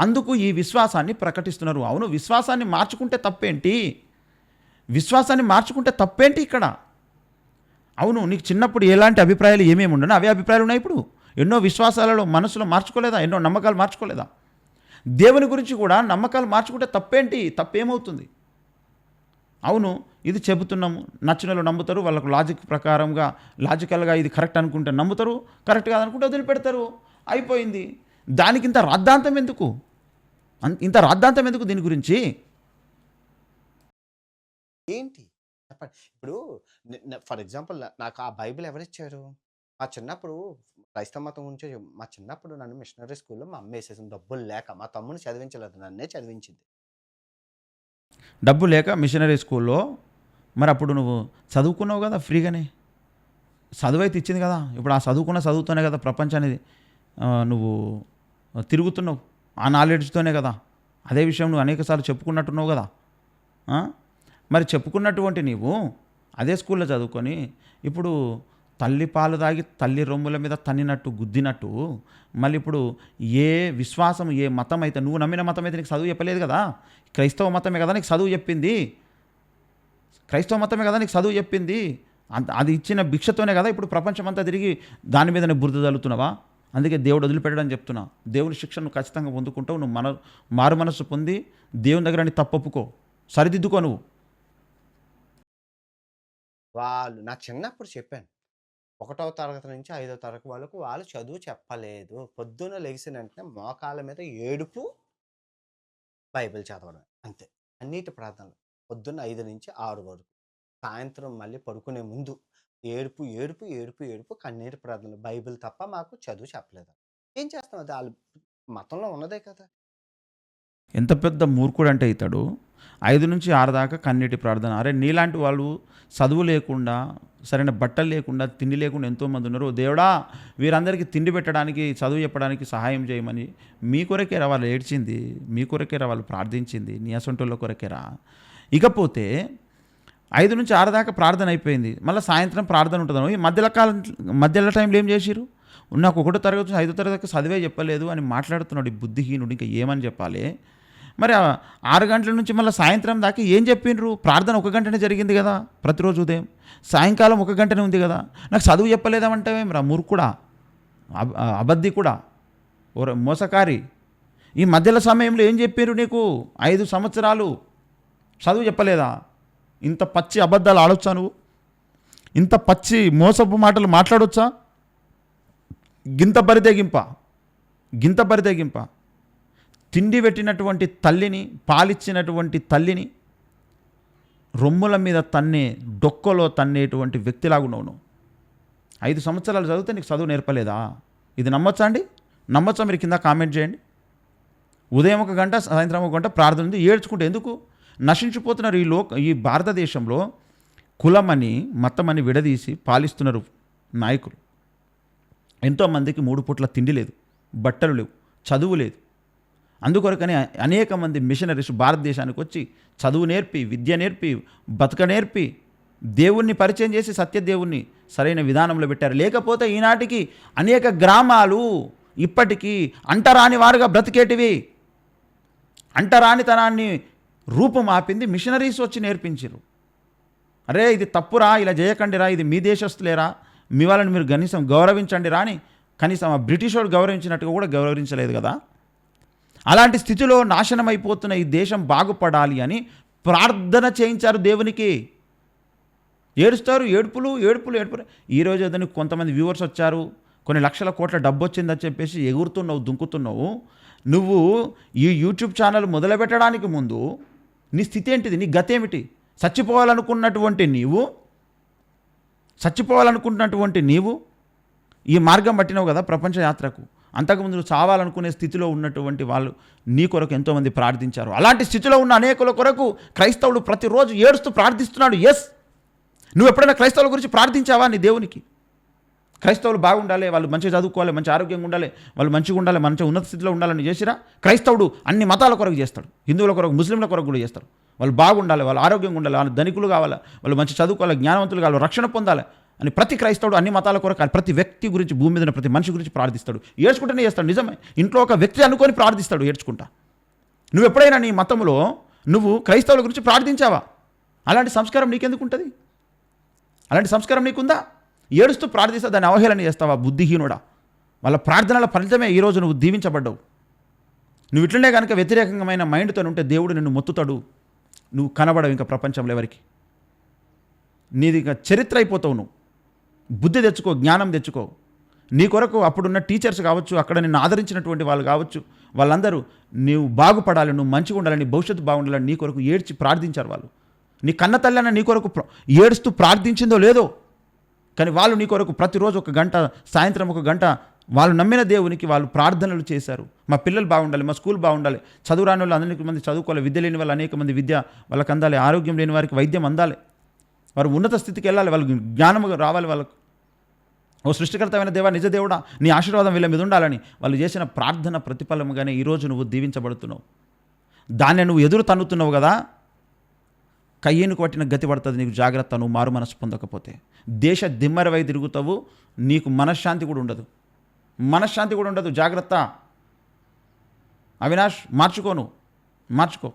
అందుకు ఈ విశ్వాసాన్ని ప్రకటిస్తున్నారు. అవును, విశ్వాసాన్ని మార్చుకుంటే తప్పేంటి ఇక్కడ? అవును, నీకు చిన్నప్పుడు ఎలాంటి అభిప్రాయాలు ఏమేమి ఉండను అవే అభిప్రాయాలు ఉన్నాయి. ఇప్పుడు ఎన్నో విశ్వాసాలలో మనసులో మార్చుకోలేదా? ఎన్నో నమ్మకాలు మార్చుకోలేదా? దేవుని గురించి కూడా నమ్మకాలు మార్చుకుంటే తప్పేమవుతుంది? అవును, ఇది చెబుతున్నాము, నచ్చిన వాళ్ళు నమ్ముతారు, వాళ్ళకు లాజికల్గా ఇది కరెక్ట్ అనుకుంటే నమ్ముతారు, కరెక్ట్ కాదనుకుంటే వదిలిపెడతారు, అయిపోయింది. దానికి ఇంత రాద్ధాంతం ఎందుకు దీని గురించి? ఏంటి చెప్పండి. ఇప్పుడు ఫర్ ఎగ్జాంపుల్ నాకు ఆ బైబిల్ ఎవరిచ్చారు? మా చిన్నప్పుడు క్రైస్తవ మతం గురించి మా చిన్నప్పుడు నన్ను మిషనరీ స్కూల్లో మా అమ్మ వేసేసింది. డబ్బులు లేక మా తమ్ముని చదివించలేదు, నన్నే చదివించింది. డబ్బు లేక మిషనరీ స్కూల్లో. మరి అప్పుడు నువ్వు చదువుకున్నావు కదా ఫ్రీగానే, చదువు అయితే ఇచ్చింది కదా. ఇప్పుడు ఆ చదువుతోనే కదా ప్రపంచాన్ని నువ్వు తిరుగుతున్నావు? ఆ నాలెడ్జ్తోనే కదా. అదే విషయం నువ్వు అనేకసార్లు చెప్పుకున్నట్టున్నావు కదా. ఆ? మరి చెప్పుకున్నటువంటి నీవు అదే స్కూల్లో చదువుకొని ఇప్పుడు తల్లి పాలు తాగి తల్లి రొమ్ముల మీద తన్నినట్టు గుద్దినట్టు మళ్ళీ ఇప్పుడు ఏ విశ్వాసం ఏ మతం అయితే నువ్వు నమ్మిన మతం అయితే నీకు చదువు చెప్పలేదు కదా. క్రైస్తవ మతమే కదా నీకు చదువు చెప్పింది. క్రైస్తవ మతమే కదా నీకు చదువు చెప్పింది. అది ఇచ్చిన భిక్షతోనే కదా ఇప్పుడు ప్రపంచమంతా తిరిగి దాని మీదనే బురద చల్లుతున్నావా? అందుకే దేవుడు వదిలిపెట్టడని చెప్తున్నా. దేవుని శిక్షను ఖచ్చితంగా పొందుకుంటావు. నువ్వు మారు మనస్సు పొంది దేవుని దగ్గర నీ తప్పొప్పుకో, సరిదిద్దుకో. నువ్వు వాళ్ళు నా చిన్నప్పుడు చెప్పాను. 1వ తరగతి నుంచి 5వ తరగతి వాళ్ళకు వాళ్ళు చదువు చెప్పలేదు. పొద్దున్న లెగిసిన వెంటనే మోకాళ్ళ మీద ఏడుపు, బైబిల్ చదవడం అంతే. అన్నిటి ప్రార్థనలు పొద్దున్న 5 నుంచి 6 వరకు. సాయంత్రం మళ్ళీ పడుకునే ముందు ఏడుపు ఏడుపు ఏడుపు ఏడుపు కన్నీటి ప్రార్థనలు. బైబిల్ తప్ప మాకు చదువు చెప్పలేదు. ఏం చేస్తాం? అది వాళ్ళ మతంలో ఉన్నదే కదా. ఎంత పెద్ద మూర్ఖుడు అంటే ఇతడు 5 నుంచి 6 దాకా కన్నీటి ప్రార్థన. అరే నీలాంటి వాళ్ళు చదువు లేకుండా, సరైన బట్టలు లేకుండా, తిండి లేకుండా ఎంతోమంది ఉన్నారు. దేవుడా వీరందరికీ తిండి పెట్టడానికి, చదువు చెప్పడానికి సహాయం చేయమని మీ కొరకేరా వాళ్ళు ఏడ్చింది, మీ కొరకేరా వాళ్ళు ప్రార్థించింది, నీ అసొంటోళ్ళ కొరకేరా. ఇకపోతే 5 నుంచి 6 దాకా ప్రార్థన అయిపోయింది. మళ్ళీ సాయంత్రం ప్రార్థన ఉంటుంది. ఈ మధ్యలో టైంలో ఏం చేసిరు? నాకు 1వ తరగతి నుంచి 5వ తరగతి చదివే చెప్పలేదు అని మాట్లాడుతున్నాడు ఈ బుద్ధిహీనుడు. ఇంకా ఏమని చెప్పాలి? మరి 6 గంటల నుంచి మళ్ళీ సాయంత్రం దాకా ఏం చెప్పిండ్రు? ప్రార్థన 1 గంటనే జరిగింది కదా ప్రతిరోజు ఉదయం. సాయంకాలం 1 గంటనే ఉంది కదా. నాకు చదువు చెప్పలేదామంటావేం రా మూర్ఖుడా, అబద్ధి కూడా, మోసకారి. ఈ మధ్యలో సమయంలో ఏం చెప్పారు నీకు? 5 సంవత్సరాలు చదువు చెప్పలేదా? ఇంత పచ్చి అబద్ధాలు ఆడొచ్చా నువ్వు? ఇంత పచ్చి మోసపు మాటలు మాట్లాడొచ్చా? గింత బరితెగింప తిండి పెట్టినటువంటి తల్లిని, పాలిచ్చినటువంటి తల్లిని రొమ్ముల మీద తన్నే, డొక్కలో తన్నేటువంటి వ్యక్తిలాగున్నావు నువ్వు. 5 సంవత్సరాలు చదివితే నీకు చదువు నేర్పలేదా? ఇది నమ్మొచ్చా అండి? నమ్మొచ్చా? మీరు కింద కామెంట్ చేయండి. ఉదయం 1 గంట, సాయంత్రం 1 గంట ప్రార్థన ఉంది. ఏడ్చుకుంటే ఎందుకు? నశించిపోతున్నారు ఈ భారతదేశంలో. కులమని, మతమని విడదీసి పాలిస్తున్నారు నాయకులు. ఎంతోమందికి 3 పూట్ల తిండి లేదు, బట్టలు లేవు, చదువు లేదు. అందుకొరకని అనేక మంది మిషనరీస్ భారతదేశానికి వచ్చి చదువు నేర్పి, విద్య నేర్పి, బతుక నేర్పి, దేవుణ్ణి పరిచయం చేసి సత్యదేవుణ్ణి సరైన విధానంలో పెట్టారు. లేకపోతే ఈనాటికి అనేక గ్రామాలు ఇప్పటికీ అంటరాని వారుగా బ్రతికేటివి. అంటరానితనాన్ని రూపుమాపింది మిషనరీస్ వచ్చి నేర్పించారు. అరే ఇది తప్పురా, ఇలా చేయకండిరా, ఇది మీ దేశస్తులేరా, మీ వాళ్ళని మీరు కనీసం గౌరవించండి రాని కనీసం ఆ బ్రిటిష్ వాడు గౌరవించినట్టుగా కూడా గౌరవించలేదు కదా. అలాంటి స్థితిలో నాశనం అయిపోతున్న ఈ దేశం బాగుపడాలి అని ప్రార్థన చేయించారు దేవునికి. ఏడుస్తారు, ఏడుపులు. ఈరోజు ఏదైనా కొంతమంది వ్యూవర్స్ వచ్చారు, కొన్ని లక్షల కోట్ల డబ్బు వచ్చిందని చెప్పేసి ఎగురుతున్నావు, దుంకుతున్నావు. నువ్వు ఈ యూట్యూబ్ ఛానల్ మొదలుపెట్టడానికి ముందు నీ స్థితి ఏంటిది? నీ గతి ఏమిటి? చచ్చిపోవాలనుకున్నటువంటి నీవు ఈ మార్గం పట్టినావు కదా ప్రపంచ యాత్రకు. అంతకుముందు నువ్వు చావాలనుకునే స్థితిలో ఉన్నటువంటి వాళ్ళు నీ కొరకు ఎంతోమంది ప్రార్థించారు. అలాంటి స్థితిలో ఉన్న అనేకుల కొరకు క్రైస్తవుడు ప్రతిరోజు ఏడుస్తూ ప్రార్థిస్తున్నాడు. ఎస్, నువ్వు ఎప్పుడైనా క్రైస్తవుల గురించి ప్రార్థించావా నీ దేవునికి? క్రైస్తవులు బాగుండాలి, వాళ్ళు మంచిగా చదువుకోవాలి, మంచి ఆరోగ్యంగా ఉండాలి, వాళ్ళు మంచిగా ఉండాలి, మంచి ఉన్నత స్థితిలో ఉండాలని చేసిరా? క్రైస్తవుడు అన్ని మతాల కొరకు చేస్తాడు, హిందువుల కొరకు, ముస్లింల కొరకు కూడా చేస్తాడు. వాళ్ళు బాగుండాలి, వాళ్ళు ఆరోగ్యంగా ఉండాలి, వాళ్ళు ధనికులు కావాలి, వాళ్ళు మంచి చదువుకోవాలి, జ్ఞానవంతులు కావాలి, రక్షణ పొందాలి అని ప్రతి క్రైస్తవుడు అన్ని మతాల కొరకు, ప్రతి వ్యక్తి గురించి, భూమి మీద ప్రతి మనిషి గురించి ప్రార్థిస్తాడు. ఏడ్చుకుంటూనే చేస్తాడు. నిజమే, ఇంట్లో ఒక వ్యక్తి అనుకొని ప్రార్థిస్తాడు ఏడ్చుకుంటా. నువ్వు ఎప్పుడైనా నీ మతంలో నువ్వు క్రైస్తవుల గురించి ప్రార్థించావా? అలాంటి సంస్కారం నీకెందుకు ఉంటుంది? అలాంటి సంస్కారం నీకుందా? ఏడుస్తూ ప్రార్థిస్తా దాన్ని అవహేళన చేస్తావా బుద్ధిహీనుడా? వాళ్ళ ప్రార్థనల ఫలితమే ఈరోజు నువ్వు దీవించబడ్డావు. నువ్వు ఇట్లనే కనుక వ్యతిరేకమైన మైండ్తో ఉంటే దేవుడు నిన్ను మొత్తుతాడు. నువ్వు కనబడవు ఇంకా ప్రపంచంలో ఎవరికి. నీది ఇంకా చరిత్ర అయిపోతావు. నువ్వు బుద్ధి తెచ్చుకో, జ్ఞానం తెచ్చుకో. నీ కొరకు అప్పుడున్న టీచర్స్ కావచ్చు, అక్కడ నిన్ను ఆదరించినటువంటి వాళ్ళు కావచ్చు, వాళ్ళందరూ నువ్వు బాగుపడాలి, నువ్వు మంచిగా ఉండాలని, భవిష్యత్తు బాగుండాలని నీ కొరకు ఏడ్చి ప్రార్థించారు. వాళ్ళు నీ కన్న తల్లి అన్న నీ కొరకు ఏడుస్తూ ప్రార్థించిందో లేదో, కానీ వాళ్ళు నీ కొరకు ప్రతిరోజు 1 గంట, సాయంత్రం 1 గంట వాళ్ళు నమ్మిన దేవునికి వాళ్ళు ప్రార్థనలు చేశారు. మా పిల్లలు బాగుండాలి, మా స్కూల్ బాగుండాలి, చదువు రాని వాళ్ళు అనేక మంది చదువుకోవాలి, విద్య లేని వాళ్ళు అనేక మంది విద్య వాళ్ళకి అందాలి, ఆరోగ్యం లేని వారికి వైద్యం అందాలి, వారు ఉన్నత స్థితికి వెళ్ళాలి, వాళ్ళకి జ్ఞానం రావాలి వాళ్ళకు. ఓ సృష్టికర్తమైన దేవా, నిజ దేవుడా, నీ ఆశీర్వాదం వీళ్ళ మీద ఉండాలని వాళ్ళు చేసిన ప్రార్థన ప్రతిఫలముగానే ఈరోజు నువ్వు దీవించబడుతున్నావు. దాన్ని నువ్వు ఎదురు తన్నుతున్నావు కదా, కయ్యేనుకు పట్టిన గతి పడుతుంది నీకు. జాగ్రత్త, నువ్వు మారు మనసు పొందకపోతే దేశ దిమ్మరవై తిరుగుతావు. నీకు మనశ్శాంతి కూడా ఉండదు, మనశ్శాంతి కూడా ఉండదు. జాగ్రత్త అవినాష్, మార్చుకో.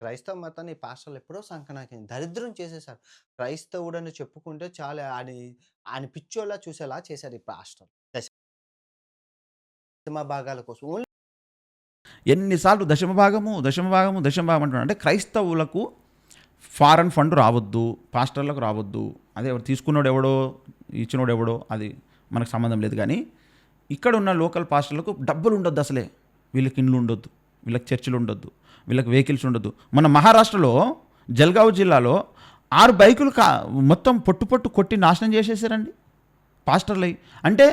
క్రైస్తవ మతాన్ని ఈ పాస్టర్లు ఎప్పుడో సంకనాకి దరిద్రం చేసేసారు. క్రైస్తవుడని చెప్పుకుంటే చాలా ఆయన పిచ్చోళ్ళ చూసేలా చేశారు ఈ పాస్టర్. దశమ భాగాల కోసం ఓన్లీ ఎన్నిసార్లు దశమ భాగము అంటున్నాడు. అంటే క్రైస్తవులకు ఫారెన్ ఫండ్ రావద్దు, పాస్టర్లకు రావద్దు. అదే తీసుకున్నాడు ఎవడో, ఇచ్చినోడు ఎవడో, అది మనకు సంబంధం లేదు. కానీ ఇక్కడ ఉన్న లోకల్ పాస్టర్లకు డబ్బులు ఉండొద్దు అసలే. వీళ్ళకి ఇండ్లు ఉండొద్దు, వీళ్ళకి చర్చిలు ఉండొద్దు, వీళ్ళకి వెహికల్స్ ఉండొద్దు. మన మహారాష్ట్రలో జల్గావ్ జిల్లాలో 6 బైకులు మొత్తం పొట్టు కొట్టి నాశనం చేసేసారండి పాస్టర్లై. అంటే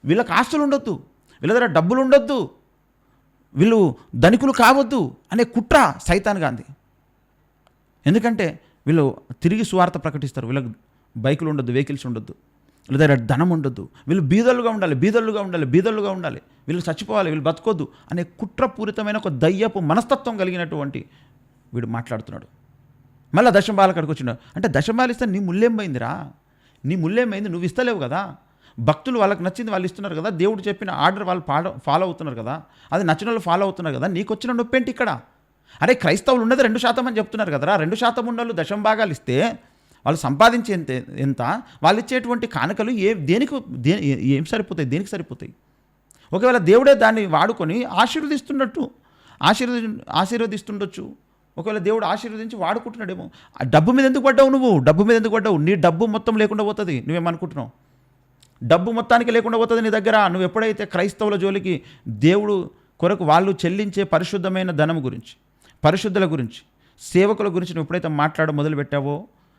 వీళ్ళకి ఆస్తులు ఉండొద్దు, వీళ్ళ దగ్గర డబ్బులు ఉండొద్దు, వీళ్ళు ధనికులు కావద్దు అనే కుట్ర సైతాన్ గాంధీ. ఎందుకంటే వీళ్ళు తిరిగి సువార్త ప్రకటిస్తారు. వీళ్ళకి బైకులు ఉండొద్దు, వెహికల్స్ ఉండొద్దు, వీళ్ళ దగ్గర ధనం ఉండొద్దు, వీళ్ళు బీదలుగా ఉండాలి, వీళ్ళు చచ్చిపోవాలి, వీళ్ళు బతకొద్దు అనే కుట్రపూరితమైన ఒక దయ్యపు మనస్తత్వం కలిగినటువంటి వీడు మాట్లాడుతున్నాడు. మళ్ళీ దశంబాల కాడికి వచ్చినాడు. అంటే దశంబాలు ఇస్తే నీ ముల్లేం పోయిందిరా, నువ్వు ఇస్తలేవు కదా. భక్తులు వాళ్ళకి నచ్చింది వాళ్ళు ఇస్తున్నారు కదా, దేవుడు చెప్పిన ఆర్డర్ వాళ్ళు ఫాలో అవుతున్నారు కదా, అది నచ్చిన వాళ్ళు ఫాలో అవుతున్నారు కదా, నీకు వచ్చిన నొప్పేంటి ఇక్కడ? అరే క్రైస్తవులు ఉన్నది 2% అని చెప్తున్నారు కదరా. 2% ఉన్నోళ్ళు దశంభాగాలు ఇస్తే వాళ్ళు సంపాదించే ఎంత, వాళ్ళు ఇచ్చేటువంటి కానుకలు ఏం సరిపోతాయి, దేనికి సరిపోతాయి? ఒకవేళ దేవుడే దాన్ని వాడుకొని ఆశీర్వదిస్తుండొచ్చు. ఒకవేళ దేవుడు ఆశీర్వదించి వాడుకుంటున్నాడేమో. ఆ డబ్బు మీద ఎందుకు పడ్డావు? నీ డబ్బు మొత్తం లేకుండా పోతుంది. నువ్వేమనుకుంటున్నావు? డబ్బు మొత్తానికి లేకుండా పోతుంది నీ దగ్గర. నువ్వు ఎప్పుడైతే క్రైస్తవుల జోలికి దేవుడు కొరకు వాళ్ళు చెల్లించే పరిశుద్ధమైన ధనం గురించి, పరిశుద్ధుల గురించి, సేవకుల గురించి నువ్వు ఎప్పుడైతే మాట్లాడడం మొదలుపెట్టావో,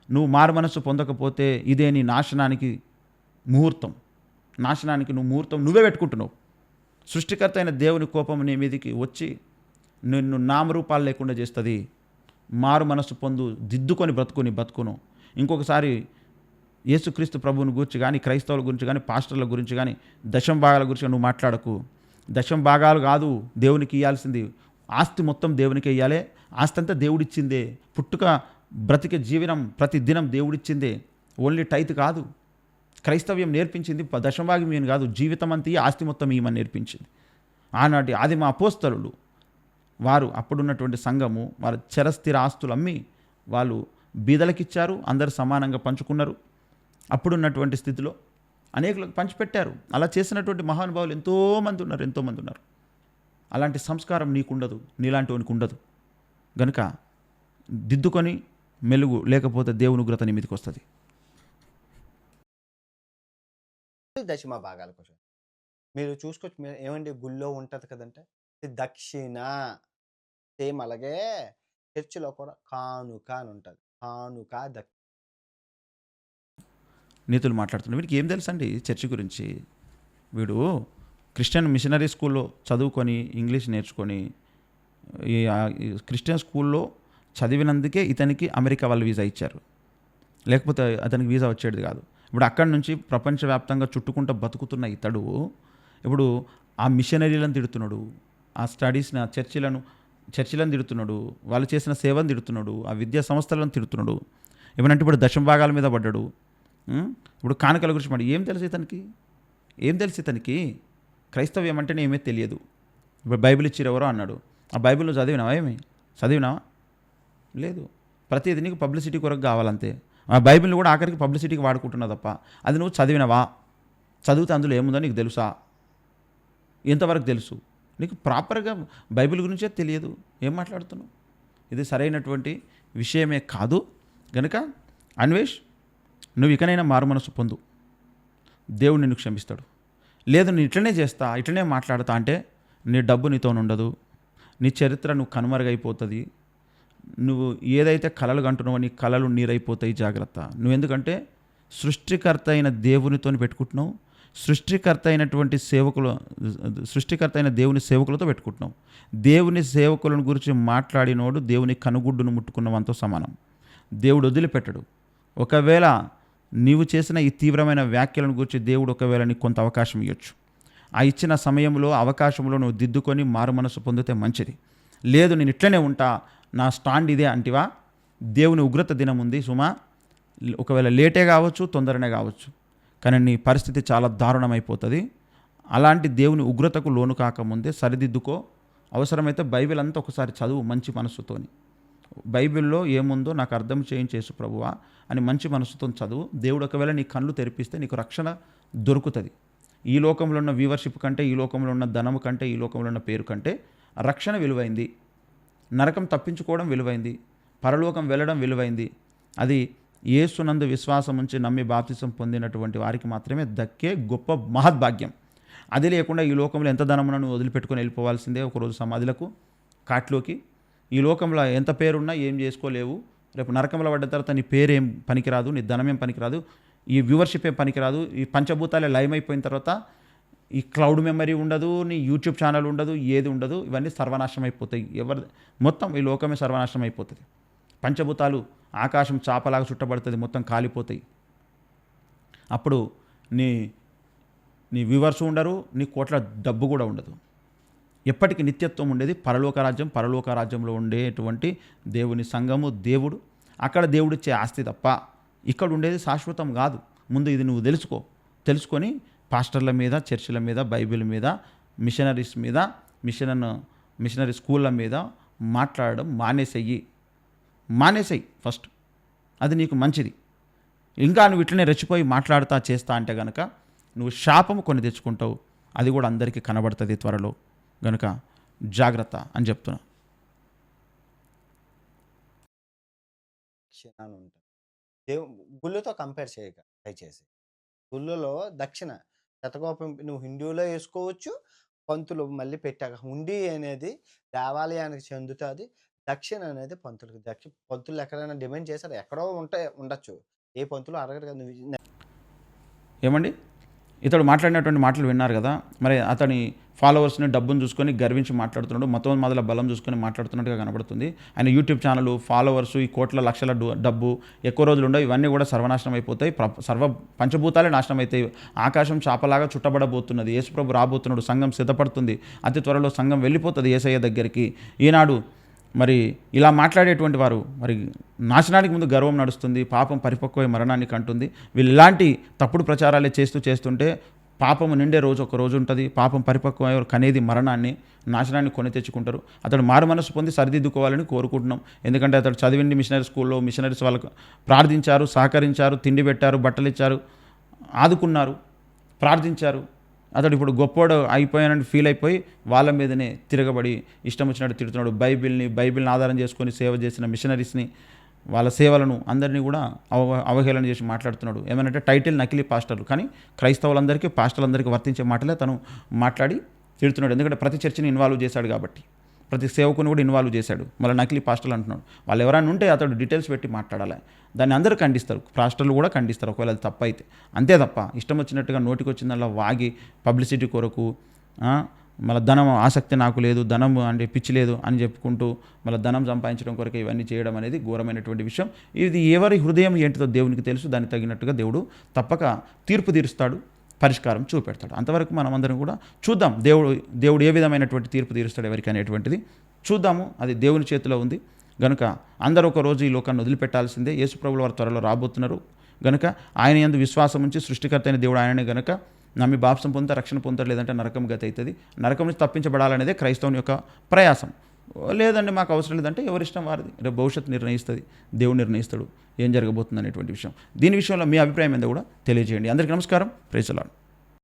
నువ్వు మారు మనస్సు పొందకపోతే ఇదే నీ నాశనానికి ముహూర్తం నువ్వే పెట్టుకుంటున్నావు. సృష్టికర్త అయిన దేవుని కోపం నీ మీదికి వచ్చి నిన్ను నామరూపాలు లేకుండా చేస్తుంది. మారు మనస్సు పొందు, దిద్దుకొని బతుకును. ఇంకొకసారి యేసుక్రీస్తు ప్రభువుని గురించి కానీ, క్రైస్తవుల గురించి కానీ, పాస్టర్ల గురించి కానీ, దశంభాగాల గురించి నువ్వు మాట్లాడకు. దశంభాగాలు కాదు దేవునికి ఇవ్వాల్సింది, ఆస్తి మొత్తం దేవునికి ఇవ్వాలి. ఆస్తి అంతా దేవుడిచ్చిందే. పుట్టుక బ్రతికే జీవనం ప్రతి దినం దేవుడిచ్చిందే. ఓన్లీ టైత్ కాదు. క్రైస్తవ్యం నేర్పించింది దశంభాగం ఏం కాదు, జీవితం అంతా ఆస్తి మొత్తం ఈమని నేర్పించింది. ఆనాటి ఆదిమ అపోస్తలులు వారు అప్పుడున్నటువంటి సంఘము వారి చరస్థిర ఆస్తులు అమ్మి వాళ్ళు బీదలకిచ్చారు, అందరు సమానంగా పంచుకున్నారు. అప్పుడున్నటువంటి స్థితిలో అనేకులకు పంచిపెట్టారు. అలా చేసినటువంటి మహానుభావులు ఎంతోమంది ఉన్నారు. అలాంటి సంస్కారం నీకుండదు, నీలాంటి వానికి ఉండదు. గనుక దిద్దుకొని మెలుగు, లేకపోతే దేవుని ఉగ్రత నీ మీదకి వస్తుంది. దశమ భాగాల కోసం మీరు చూసుకోవచ్చు. మీరు ఏమండి గుళ్ళో ఉంటుంది కదంటే దక్షిణ, సేమ్ అలాగే చర్చిలో కూడా కానుక అని ఉంటుంది. కానుక నీతులు మాట్లాడుతున్నాడు. వీడికి ఏం తెలుసండి చర్చి గురించి? వీడు క్రిస్టియన్ మిషనరీ స్కూల్లో చదువుకొని ఇంగ్లీష్ నేర్చుకొని ఈ క్రిస్టియన్ స్కూల్లో చదివినందుకే ఇతనికి అమెరికా వాళ్ళు వీసా ఇచ్చారు, లేకపోతే అతనికి వీసా వచ్చేది కాదు. ఇప్పుడు అక్కడి నుంచి ప్రపంచవ్యాప్తంగా చుట్టుకుంటూ బతుకుతున్న ఇతడు ఇప్పుడు ఆ మిషనరీలను తిడుతున్నాడు, ఆ స్టడీస్ని, ఆ చర్చిలను తిడుతున్నాడు, వాళ్ళు చేసిన సేవను తిడుతున్నాడు, ఆ విద్యా సంస్థలను తిడుతున్నాడు. ఏమనంటే ఇప్పుడు దశంభాగాల మీద పడ్డాడు. ఇప్పుడు కానుకల గురించి మాట ఏం తెలుసు ఇతనికి? క్రైస్తవ్యం అంటేనే ఏమీ తెలియదు. ఇప్పుడు బైబిల్ ఇచ్చిరు ఎవరో అన్నాడు. ఆ బైబిల్ నువ్వు చదివినావా? లేదు. ప్రతిదీ నీకు పబ్లిసిటీ కొరకు కావాలంతే. ఆ బైబిల్ని కూడా ఆఖరికి పబ్లిసిటీకి వాడుకుంటున్నావు తప్ప అది నువ్వు చదివినవా? చదివితే అందులో ఏముందో నీకు తెలుసా? ఎంతవరకు తెలుసు? నీకు ప్రాపర్గా బైబిల్ గురించే తెలియదు. ఏం మాట్లాడుతున్నావు? ఇది సరైనటువంటి విషయమే కాదు. కనుక అన్వేష్, నువ్వు ఇకనైనా మారు మనసు పొందు, దేవుడు నిన్ను క్షమిస్తాడు. లేదు నేను ఇట్లనే మాట్లాడతా అంటే నీ డబ్బు నీతో ఉండదు, నీ చరిత్ర నువ్వు కనుమరుగైపోతుంది. నువ్వు ఏదైతే కలలు కంటున్నావో నీ కలలు నీరైపోతాయి. జాగ్రత్త. నువ్వు ఎందుకంటే సృష్టికర్త అయిన దేవునితో పెట్టుకుంటున్నావు, సృష్టికర్త అయిన దేవుని సేవకులతో పెట్టుకుంటున్నావు. దేవుని సేవకులను గురించి మాట్లాడినోడు దేవుని కనుగుడ్డును ముట్టుకున్నవంతో సమానం. దేవుడు వదిలిపెట్టడు. ఒకవేళ నీవు చేసిన ఈ తీవ్రమైన వ్యాఖ్యలను గురించి దేవుడు ఒకవేళ నీకు కొంత అవకాశం ఇవ్వచ్చు. ఆ ఇచ్చిన సమయంలో అవకాశంలో నువ్వు దిద్దుకొని మారు మనసు పొందితే మంచిది. లేదు నేను ఇట్లనే ఉంటా, నా స్టాండ్ ఇదే అంటివా, దేవుని ఉగ్రత దినం ఉంది సుమా. ఒకవేళ లేటే కావచ్చు, తొందరనే కావచ్చు, కానీ నీ పరిస్థితి చాలా దారుణమైపోతుంది. అలాంటి దేవుని ఉగ్రతకు లోను కాకముందే సరిదిద్దుకో. అవసరమైతే బైబిల్ అంతా ఒకసారి చదువు మంచి మనసుతోని. బైబిల్లో ఏముందో నాకు అర్థం చేయించేసు ప్రభువా అని మంచి మనసుతో చదువు. దేవుడు ఒకవేళ నీ కళ్ళు తెరిపిస్తే నీకు రక్షణ దొరుకుతుంది. ఈ లోకంలో ఉన్న వ్యూవర్షిప్ కంటే, ఈ లోకంలో ఉన్న ధనము కంటే, ఈ లోకంలో ఉన్న పేరు కంటే రక్షణ విలువైంది. నరకం తప్పించుకోవడం విలువైంది. పరలోకం వెళ్ళడం విలువైంది. అది యేసునందు విశ్వాసం ఉంచి నమ్మి బాప్తిసం పొందినటువంటి వారికి మాత్రమే దక్కే గొప్ప మహద్భాగ్యం. అది లేకుండా ఈ లోకంలో ఎంత ధనమున నువ్వు వదిలిపెట్టుకొని వెళ్ళిపోవాల్సిందే ఒకరోజు సమాధులకు, కాట్లోకి. ఈ లోకంలో ఎంత పేరున్నా ఏం చేసుకోలేవు. రేపు నరకంలో పడ్డ తర్వాత నీ పేరేం పనికిరాదు, నీ ధనం ఏం పనికిరాదు, ఈ వ్యూవర్షిప్ ఏం పనికిరాదు. ఈ పంచభూతాలే లయమైపోయిన తర్వాత ఈ క్లౌడ్ మెమరీ ఉండదు, నీ యూట్యూబ్ ఛానల్ ఉండదు, ఏది ఉండదు. ఇవన్నీ సర్వనాశనం అయిపోతాయి. మొత్తం ఈ లోకమే సర్వనాశనం అయిపోతుంది. పంచభూతాలు ఆకాశం చాపలాగా చుట్టబడుతుంది, మొత్తం కాలిపోతాయి. అప్పుడు నీ నీ వ్యూవర్స్ ఉండరు, నీ కోట్ల డబ్బు కూడా ఉండదు. ఎప్పటికీ నిత్యత్వం ఉండేది పరలోక రాజ్యం. పరలోక రాజ్యంలో ఉండేటువంటి దేవుని సంఘము, దేవుడు. అక్కడ దేవుడిచ్చే ఆస్తి తప్ప ఇక్కడ ఉండేది శాశ్వతం కాదు. ముందు ఇది నువ్వు తెలుసుకొని పాస్టర్ల మీద, చర్చిల మీద, బైబిల్ మీద, మిషనరీస్ మీద, మిషనరీ స్కూళ్ళ మీద మాట్లాడడం మానేసేయి ఫస్ట్. అది నీకు మంచిది. ఇంకా నువ్వు ఇట్లనే రెచ్చిపోయి మాట్లాడుతా చేస్తా అంటే కనుక నువ్వు శాపము కొని తెచ్చుకుంటావు. అది కూడా అందరికీ కనబడుతుంది త్వరలో. కనుక జాగ్రత్త అని చెప్తున్నా. క్షణాలు ఉంటాయి. గుళ్ళతో కంపేర్ చేయక దయచేసి. గుళ్ళలో దక్షిణ శతకోపం నువ్వు హిందువులో వేసుకోవచ్చు, పంతులు మళ్ళీ పెట్టాక హుండీ అనేది దేవాలయానికి చెందుతుంది. దక్షిణ అనేది పంతులకు. పంతులు ఎక్కడైనా డిమాండ్ చేశారు, ఎక్కడో ఉండొచ్చు. ఏ పంతులు అడగరు కదా. నువ్వు ఏమండి, ఇతడు మాట్లాడినటువంటి మాటలు విన్నారు కదా. మరి అతని ఫాలోవర్స్ని, డబ్బును చూసుకొని గర్వించి మాట్లాడుతున్నాడు, మతం మొదల బలం చూసుకొని మాట్లాడుతున్నట్టుగా కనబడుతుంది. ఆయన యూట్యూబ్ ఛానల్, ఫాలోవర్సు, ఈ కోట్ల లక్షల డబ్బు ఎక్కువ రోజులు ఉండవు. ఇవన్నీ కూడా సర్వనాశనం అయిపోతాయి. సర్వ పంచభూతాలే నాశనం అవుతాయి. ఆకాశం చాపలాగా చుట్టబడబోతున్నది. యేసుప్రభు రాబోతున్నాడు. సంఘం సిద్ధపడుతుంది. అతి త్వరలో సంఘం వెళ్ళిపోతుంది యేసయ్య దగ్గరికి. ఈనాడు మరి ఇలా మాట్లాడేటువంటి వారు మరి నాశనానికి ముందు గర్వం నడుస్తుంది, పాపం పరిపక్వై మరణాన్ని కంటుంది. వీళ్ళు ఇలాంటి తప్పుడు ప్రచారాలే చేస్తుంటే పాపము నిండే రోజు ఒక రోజు ఉంటుంది. పాపం పరిపక్వమై కనేది మరణాన్ని, నాశనాన్ని కొని తెచ్చుకుంటారు. అతడు మారు మనసు పొంది సరిదిద్దుకోవాలని కోరుకుంటున్నాం. ఎందుకంటే అతడు చదివింది మిషనరీ స్కూల్లో, మిషనరీస్ వాళ్ళకు ప్రార్థించారు, సహకరించారు, తిండి పెట్టారు, బట్టలు ఇచ్చారు, ఆదుకున్నారు, ప్రార్థించారు. అతడు ఇప్పుడు గొప్పోడు అయిపోయానని ఫీల్ అయిపోయి వాళ్ళ మీదనే తిరగబడి ఇష్టం వచ్చినట్టు తిడుతున్నాడు. బైబిల్ని ఆధారం చేసుకొని సేవ చేసిన మిషనరీస్ని, వాళ్ళ సేవలను అందరినీ కూడా అవహేళన చేసి మాట్లాడుతున్నాడు. ఏమనంటే టైటిల్ నకిలీ పాస్టర్లు, కానీ క్రైస్తవులందరికీ, పాస్టర్లందరికీ వర్తించే మాటలే తను మాట్లాడి తిడుతున్నాడు. ఎందుకంటే ప్రతి చర్చిని ఇన్వాల్వ్ చేశాడు కాబట్టి, ప్రతి సేవకుని కూడా ఇన్వాల్వ్ చేశాడు. మళ్ళీ నకిలీ పాస్టర్లు అంటున్నాడు. వాళ్ళు ఎవరైనా ఉంటే అతడు డీటెయిల్స్ పెట్టి మాట్లాడాలి. దాన్ని అందరూ ఖండిస్తారు, పాస్టర్లు కూడా ఖండిస్తారు ఒకవేళ అది తప్పైతే. అంతే తప్ప ఇష్టం వచ్చినట్టుగా నోటికి వచ్చిందల్లా వాగి పబ్లిసిటీ కొరకు మళ్ళీ ధనం ఆసక్తి నాకు లేదు, ధనం అంటే పిచ్చి లేదు అని చెప్పుకుంటూ మళ్ళీ ధనం సంపాదించడం కొరకు ఇవన్నీ చేయడం అనేది ఘోరమైనటువంటి విషయం. ఇది ఎవరి హృదయం ఏంటిదో దేవునికి తెలుసు. దానికి తగినట్టుగా దేవుడు తప్పక తీర్పు తీరుస్తాడు, పరిష్కారం చూపెడతాడు. అంతవరకు మనం అందరం కూడా చూద్దాం దేవుడు ఏ విధమైనటువంటి తీర్పు తీరుస్తాడు ఎవరికి అనేటువంటిది చూద్దాము. అది దేవుని చేతిలో ఉంది. గనుక అందరూ ఒక రోజు ఈ లోకాన్ని వదిలిపెట్టాల్సిందే. యేసుప్రభుల వారు త్వరలో రాబోతున్నారు. గనుక ఆయన యందు విశ్వాసం ఉంచి సృష్టికర్త అయిన దేవుడు ఆయననే గనుక నమ్మి బాప్సం పొందుతా, రక్షణ పొందుతారు. లేదంటే నరకం గతి అవుతుంది. నరకం నుంచి తప్పించబడాలనేదే క్రైస్తవుని యొక్క ప్రయాసం. లేదండి మాకు అవసరం లేదంటే ఎవరిష్టం వారిది. రేపు భవిష్యత్తు నిర్ణయిస్తుంది, దేవుడు నిర్ణయిస్తాడు ఏం జరగబోతుంది అనేటువంటి విషయం. దీని విషయంలో మీ అభిప్రాయం ఏందో కూడా తెలియజేయండి. అందరికీ నమస్కారం. Praise the lord.